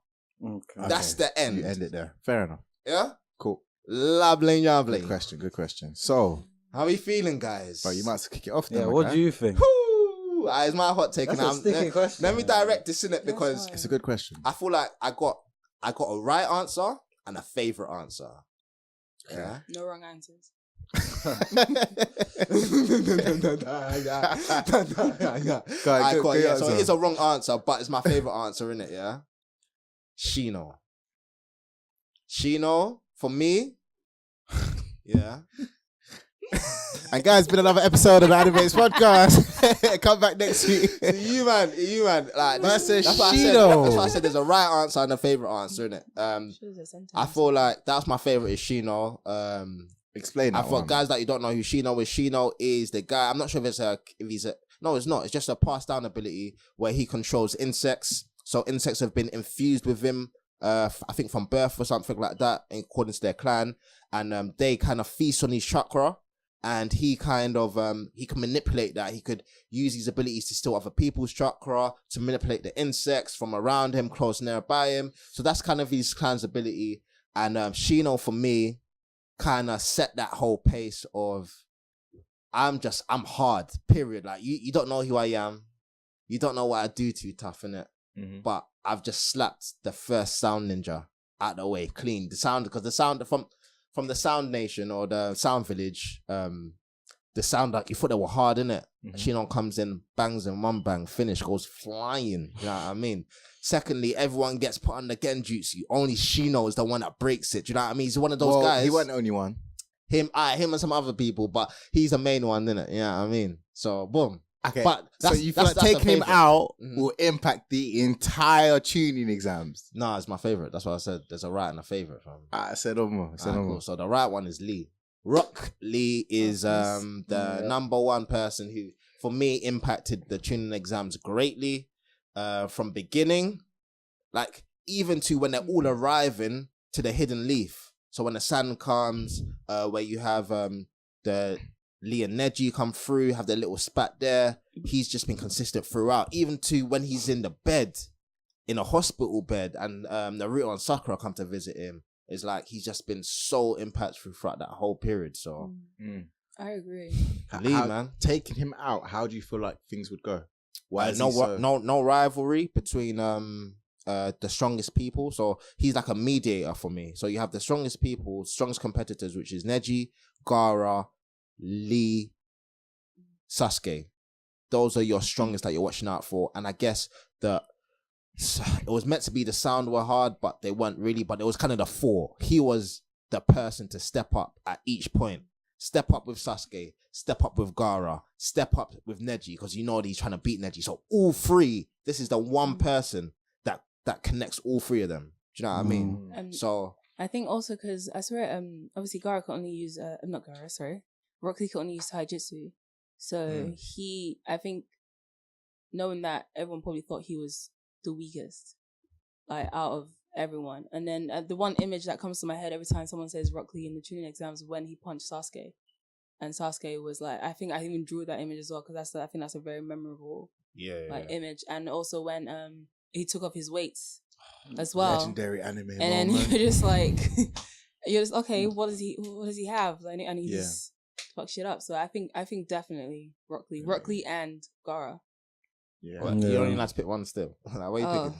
Okay. That's the end. You end it there. Fair enough. Yeah? Cool. Lovely. Good question. So, how are you feeling, guys? But you might kick it off then. Yeah, what do you think? It's my hot take. That's a sticky question. Let me direct this in it because it's a good question. I feel like I got a right answer and a favorite answer. Yeah. No wrong answers. So it is a wrong answer, but it's my favorite answer, innit? Yeah. Shino for me. Yeah. And guys, been another episode of the Animates podcast. Come back next week. You man. Like that's why I said there's a right answer and a favorite answer, innit? I feel like that's my favorite is Shino. Explain that. I thought guys that you don't know who Shino is. Shino is the guy. I'm not sure if he's a. No, it's not. It's just a passed down ability where he controls insects. So insects have been infused with him. I think from birth or something like that, according to their clan, and they kind of feast on his chakra. And he kind of, he can manipulate that. He could use his abilities to steal other people's chakra, to manipulate the insects from around him, close nearby him. So that's kind of his clan's ability. And Shino, for me, kind of set that whole pace of, I'm hard, period. Like, you don't know who I am. You don't know what I do to you, tough, innit? Mm-hmm. But I've just slapped the first sound ninja out of the way, clean. The sound, because the sound from the Sound Nation or the Sound Village, the sound like you thought they were hard, innit? Mm-hmm. Shino comes in, bangs and one bang, finish, goes flying. You know what I mean? Secondly, everyone gets put on the genjutsu. Only Shino is the one that breaks it. Do you know what I mean? He's one of those guys. He wasn't the only one. Him and some other people, but he's the main one, innit? You know what I mean? So boom. Okay, but so you feel like taking him out will impact the entire Chuunin Exams? Nah, it's my favorite. That's why I said there's a right and a favorite. I said no more. Cool. So the right one is Lee. Rock Lee is the number one person who, for me, impacted the Chuunin Exams greatly from beginning, like even to when they're all arriving to the Hidden Leaf. So when the sun comes, where you have the Lee and Neji come through, have their little spat there. He's just been consistent throughout, even to when he's in the bed, in a hospital bed, and Naruto and Sakura come to visit him. It's like he's just been so impactful throughout that whole period. So I agree. Lee, man, taking him out, how do you feel like things would go? No rivalry between the strongest people. So he's like a mediator for me. So you have the strongest people, strongest competitors, which is Neji, Gaara, Lee, Sasuke. Those are your strongest that you're watching out for. And I guess the it was meant to be the sound were hard, but they weren't really. But it was kind of the 4. He was the person to step up at each point. Step up with Sasuke, step up with Gaara, step up with Neji, because you know he's trying to beat Neji. So all 3, this is the one person that connects all 3 of them. Do you know what I mean? So I think also because I swear, obviously Gaara could only use Rock Lee could only use Taijutsu. So I think, knowing that, everyone probably thought he was the weakest, like out of everyone. And then the one image that comes to my head every time someone says Rock Lee in the Chuunin Exams, when he punched Sasuke, and Sasuke was like, I think I even drew that image as well, because I think that's a very memorable image. And also when he took off his weights as well, legendary anime and then you're just like, you're just okay. What does he have? And he just fuck shit up. So I think definitely Rock Lee and Gaara. Yeah, you only have to pick one still. Like, what are you picking?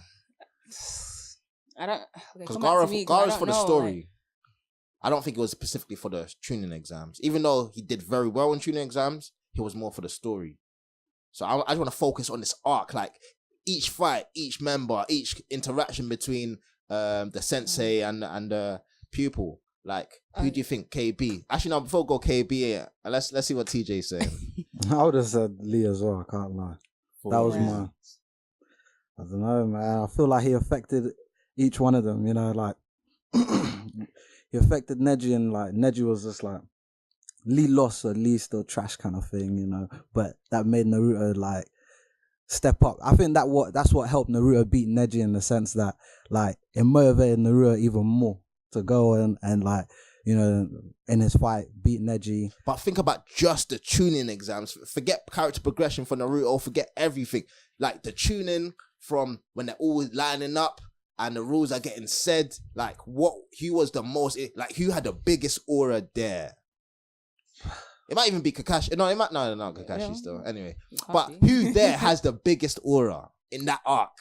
I don't. Because Gaara's for the story. Like, I don't think it was specifically for the Chuunin Exams. Even though he did very well in Chuunin Exams, he was more for the story. So I just want to focus on this arc, like each fight, each member, each interaction between the sensei and the pupil. Like, who do you think KB? Actually, no. Before we go KB, let's see what TJ's saying. I would have said Lee as well. I can't lie. That was my. I don't know, man. I feel like he affected each one of them. You know, like he affected Neji, and like Neji was just like Lee lost, so Lee still trash kind of thing. You know, but that made Naruto like step up. I think that's what helped Naruto beat Neji, in the sense that like it motivated Naruto even more to go and like, you know, in his fight, beat Neji. But think about just the Chuunin Exams. Forget character progression for Naruto. Forget everything. Like the Chuunin from when they're all lining up and the rules are getting said. Like who was the most, like who had the biggest aura there? It might even be Kakashi. No, Kakashi still. Anyway, but who there has the biggest aura in that arc?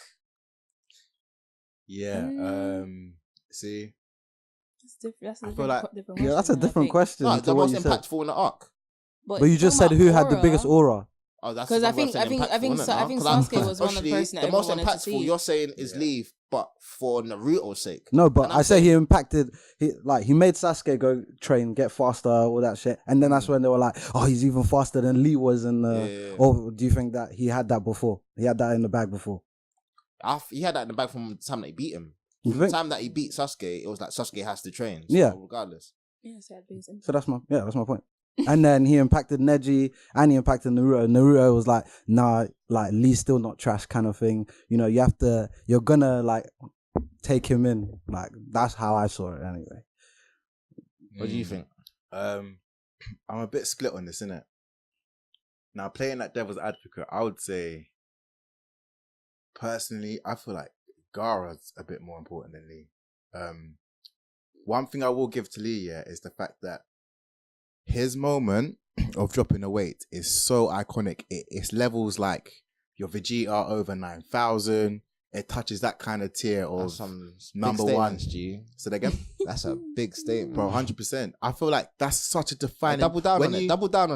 Yeah. See. That's a different question. No, the most impactful in the arc. But you just said who had the biggest aura. Oh, that's because I think Sasuke was one of the person that the most impactful to see. You're saying is leave, but for Naruto's sake. No, but I say he impacted. He made Sasuke go train, get faster, all that shit, and then that's when they were like, "Oh, he's even faster than Lee was." In the or do you think that he had that before? He had that in the bag before. He had that in the bag from the time that he beat him. From the time that he beat Sasuke, it was like Sasuke has to train. So regardless. Yeah, so that's my point. And then he impacted Neji and he impacted Naruto. Naruto was like, nah, like Lee's still not trash kind of thing. You know, you're gonna like take him in. Like that's how I saw it anyway. What do you think? I'm a bit split on this, innit? Now playing that devil's advocate, I would say personally, I feel like Gaara's a bit more important than Lee. One thing I will give to Lee, is the fact that his moment of dropping the weight is so iconic. It's levels like your Vegeta over 9,000. It touches that kind of tier of number one. G. So again, that's a big statement, bro. 100%. I feel like that's such a defining. Double down on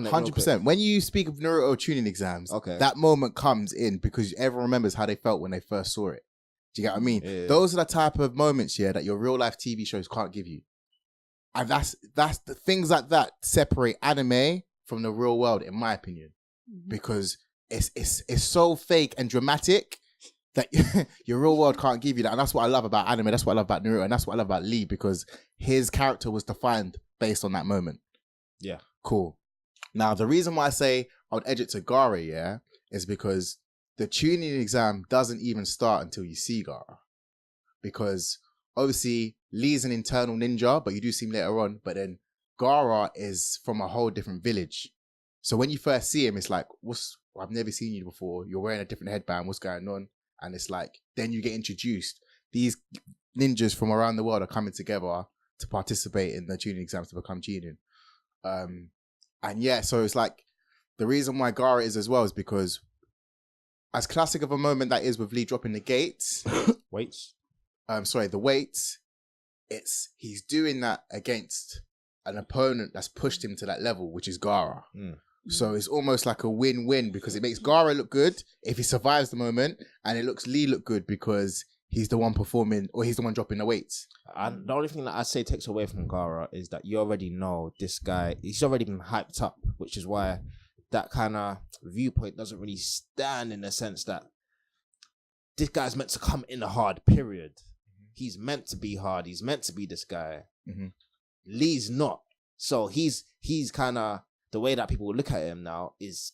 it. 100%. When you speak of Naruto Chuunin Exams, that moment comes in because everyone remembers how they felt when they first saw it. Do you get what I mean? Yeah. Those are the type of moments, that your real life TV shows can't give you. And that's the things like that separate anime from the real world, in my opinion, because it's so fake and dramatic that your real world can't give you that. And that's what I love about anime. That's what I love about Naruto, and that's what I love about Lee, because his character was defined based on that moment. Yeah, cool. Now the reason why I say I would edge it to Gaara, is because the Chuunin Exam doesn't even start until you see Gaara, because obviously Lee's an internal ninja, but you do see him later on. But then Gaara is from a whole different village. So when you first see him, it's like, I've never seen you before. You're wearing a different headband. What's going on? And it's like, then you get introduced. These ninjas from around the world are coming together to participate in the Chuunin Exams to become Chuunin. So it's like, the reason why Gaara is as well is because as classic of a moment that is with Lee dropping the gates. the weights. He's doing that against an opponent that's pushed him to that level, which is Gaara. So it's almost like a win-win because it makes Gaara look good if he survives the moment, and it looks Lee look good because he's the one performing or he's the one dropping the weights. And the only thing that I say takes away from Gaara is that you already know this guy, he's already been hyped up, which is why that kind of viewpoint doesn't really stand in the sense that this guy's meant to come in hard, period. He's meant to be hard. He's meant to be this guy. Lee's not. So he's kind of, the way that people look at him now is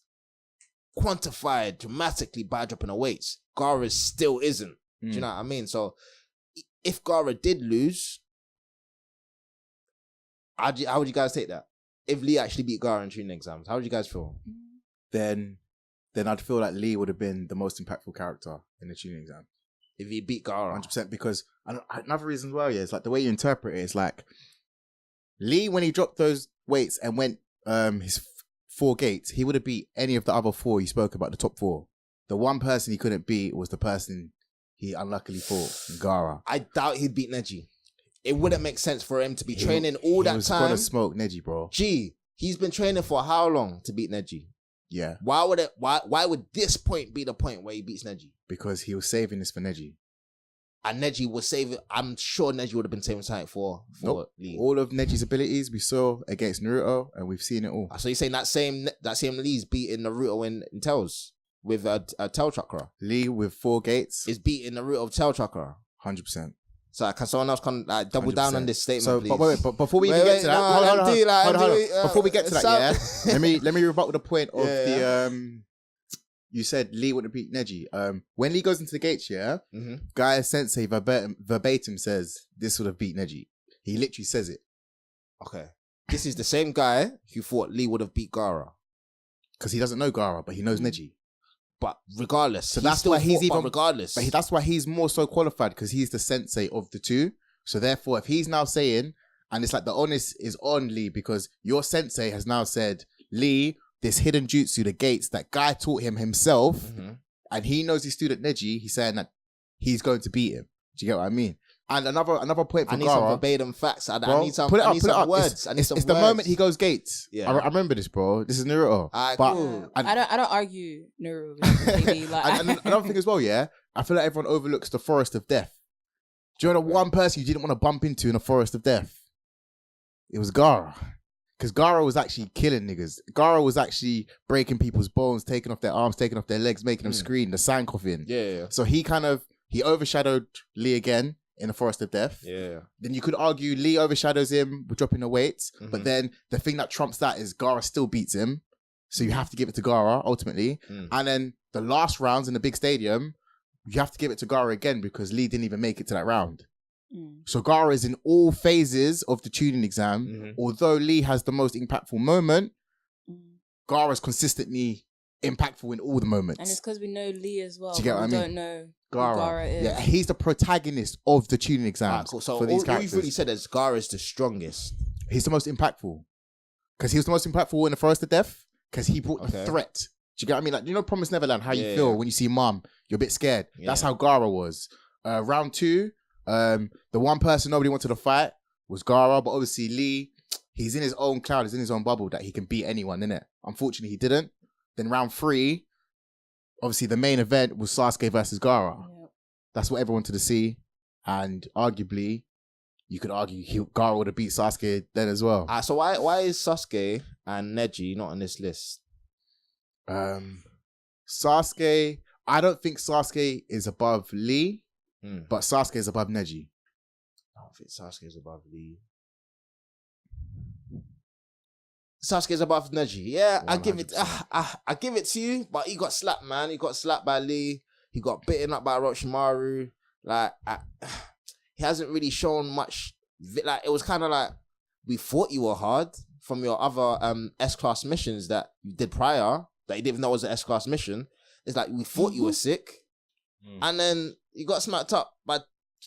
quantified dramatically by dropping the weights. Gaara still isn't. Do you know what I mean? So if Gaara did lose, how would you guys take that? If Lee actually beat Gaara in Chuunin Exams, how would you guys feel? Then I'd feel like Lee would have been the most impactful character in the Chuunin Exam. If he beat Gaara. 100%, because another reason as well, yeah, it's like the way you interpret it is like Lee, when he dropped those weights and went his 4 gates, he would have beat any of the other 4 you spoke about, the top 4. The one person he couldn't beat was the person he unluckily fought, Gaara. I doubt he'd beat Neji. It wouldn't make sense for him to be training all that time. He was gonna smoke Neji, bro. Gee, he's been training for how long to beat Neji? Yeah. Why would this point be the point where he beats Neji? Because he was saving this for Neji. And Neji was saving, I'm sure Neji would have been saving something for Lee. All of Neji's abilities we saw against Naruto, and we've seen it all. So you're saying that same Lee's beating Naruto in Tails with a Tail Chakra? Lee with 4 gates is beating Naruto with Tail Chakra? 100%. So can someone else double 100%. Down on this statement, so, please? But wait, before we even get to that, hold on. Before we get to that, yeah, let me rebut the point of you said Lee wouldn't beat Neji. When Lee goes into the gates, Guy Sensei verbatim says this would have beat Neji. He literally says it. Okay. This is the same guy who thought Lee would have beat Gaara. Because he doesn't know Gaara, but he knows Neji. But regardless. So that's why he's even... regardless. But that's why he's more so qualified, because he's the sensei of the two. So therefore, if he's now saying, and it's like the onus is on Lee, because your sensei has now said, Lee, this hidden jutsu, the gates, that Guy taught him himself, and he knows his student Neji, he's saying that he's going to beat him. Do you get what I mean? And another point for Gaara. I need some verbatim facts. I need some words. It's the moment he goes gates. Yeah. I remember this, bro. This is Naruto. Cool. I don't argue Naruto. Maybe, another thing as well, yeah? I feel like everyone overlooks the Forest of Death. Do you know the one person you didn't want to bump into in the Forest of Death? It was Gaara. Because Gaara was actually killing niggas. Gaara was actually breaking people's bones, taking off their arms, taking off their legs, making them scream, the sand coffin. Yeah. So he overshadowed Lee again in the Forest of Death. Yeah. Then you could argue Lee overshadows him with dropping the weights. But then the thing that trumps that is Gaara still beats him. So you have to give it to Gaara ultimately. And then the last rounds in the big stadium, you have to give it to Gaara again because Lee didn't even make it to that round. So Gaara is in all phases of the Chuunin exam. Although Lee has the most impactful moment, Gaara is consistently impactful in all the moments. And it's because we know Lee as well. Do you get what I mean? We don't know Gaara is. Yeah, he's the protagonist of the Chuunin exams. Cool. So for these all you've really said is Gaara is the strongest. He's the most impactful. Because he was the most impactful in the Forest of Death. Because he brought the threat. Do you get what I mean? Like, you know Promised Neverland, how you feel when you see mom, you're a bit scared. That's how Gaara was. Round 2, the one person nobody wanted to fight was Gaara, but obviously Lee, he's in his own cloud, he's in his own bubble that he can beat anyone, innit? Unfortunately, he didn't. Then round 3, obviously the main event was Sasuke versus Gaara. Yep. That's what everyone wanted to see. And arguably, you could argue Gaara would have beat Sasuke then as well. So why is Sasuke and Neji not on this list? Sasuke, I don't think Sasuke is above Lee, but Sasuke is above Neji. I don't think Sasuke is above Lee. Sasuke is above Neji. Yeah, 100%. I give it to you, but he got slapped, man. He got slapped by Lee. He got bitten up by Orochimaru. Like, he hasn't really shown much. Like, it was kind of like, we thought you were hard from your other S-class missions that you did prior, that you didn't even know was an S-class mission. It's like, we thought you were sick. And then you got smacked up by...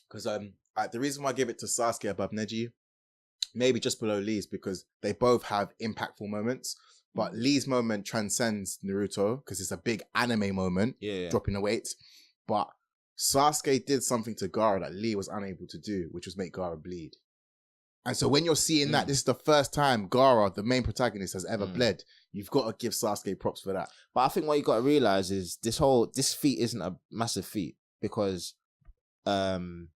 Because the reason why I give it to Sasuke above Neji, maybe just below Lee's, because they both have impactful moments. But Lee's moment transcends Naruto, because it's a big anime moment, dropping the weights. But Sasuke did something to Gaara that Lee was unable to do, which was make Gaara bleed. And so when you're seeing that, this is the first time Gaara, the main protagonist, has ever bled. you've got to give Sasuke props for that. But I think what you got to realize is this feat isn't a massive feat because Gaara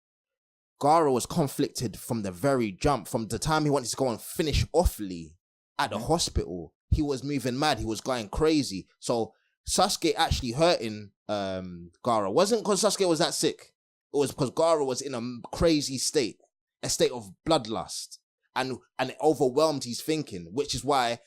was conflicted from the very jump. From the time he wanted to go and finish off Lee at the hospital, he was moving mad. He was going crazy. So Sasuke actually hurting Gaara wasn't because Sasuke was that sick. It was because Gaara was in a crazy state, a state of bloodlust, and it overwhelmed his thinking, which is why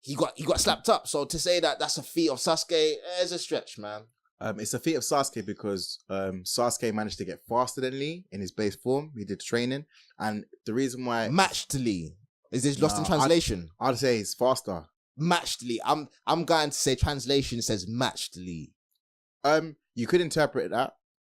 he got slapped up. So to say that that's a feat of Sasuke is a stretch, man. It's a feat of Sasuke because Sasuke managed to get faster than Lee in his base form. He did training, and the reason why matched Lee is this lost in translation? I'd say he's faster. Matched Lee. I'm going to say translation says matched Lee. You could interpret that,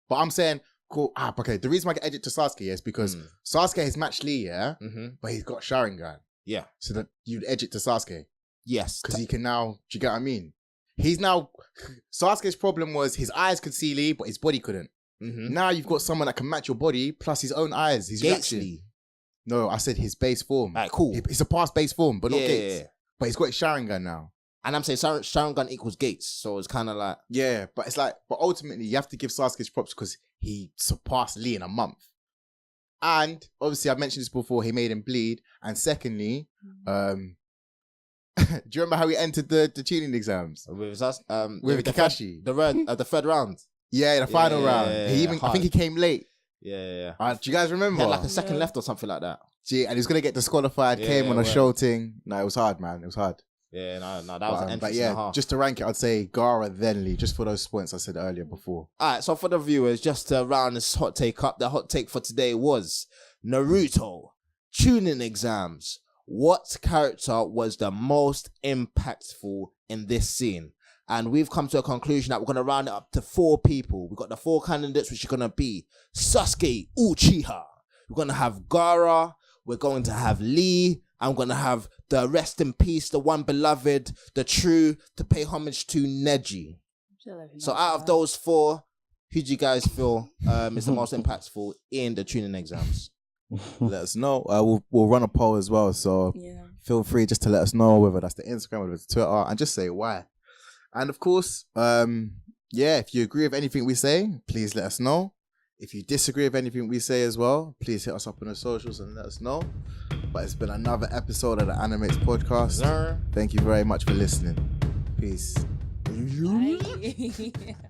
but I'm saying cool. Okay. The reason why I edge it to Sasuke is because Sasuke has matched Lee, but he's got Sharingan. Yeah. So that you'd edge it to Sasuke. Yes. Because he can now, do you get what I mean? Sasuke's problem was his eyes could see Lee, but his body couldn't. Now you've got someone that can match your body plus his own eyes. His Gates reaction. Lee. No, I said his base form. Alright, cool. It's a past base form, but not Gates. Yeah. But he's got his Sharingan now. And I'm saying Sharingan equals Gates, so it's kind of like... Yeah, but it's like... But ultimately, you have to give Sasuke's props because he surpassed Lee in a month. And, obviously, I've mentioned this before, he made him bleed. And secondly, do you remember how he entered the Chuunin exams? With Kakashi. The third round. Yeah, the final round. I think he came late. Yeah. Do you guys remember? He had like a second left or something like that. And he was going to get disqualified, came on a show thing. No, it was hard, man. It was hard. Yeah, no, that was an entrance but and a half. Just to rank it, I'd say Gaara, then Lee, just for those points I said earlier before. Alright, so for the viewers, just to round this hot take up, the hot take for today was Naruto, Chuunin Exams. What character was the most impactful in this scene? And we've come to a conclusion that we're going to round it up to 4 people. We've got the 4 candidates, which are going to be Sasuke Uchiha. We're going to have Gaara. We're going to have Lee. I'm going to have the rest in peace, the one beloved, the true, to pay homage to Neji. So out of those 4, who do you guys feel is the most impactful in the Chuunin Exams? Let us know. We'll run a poll as well. So feel free just to let us know whether that's the Instagram or the Twitter, and just say why. And of course, if you agree with anything we say, please let us know. If you disagree with anything we say as well, please hit us up on the socials and let us know. But it's been another episode of the Animates podcast. Thank you very much for listening. Peace. Bye.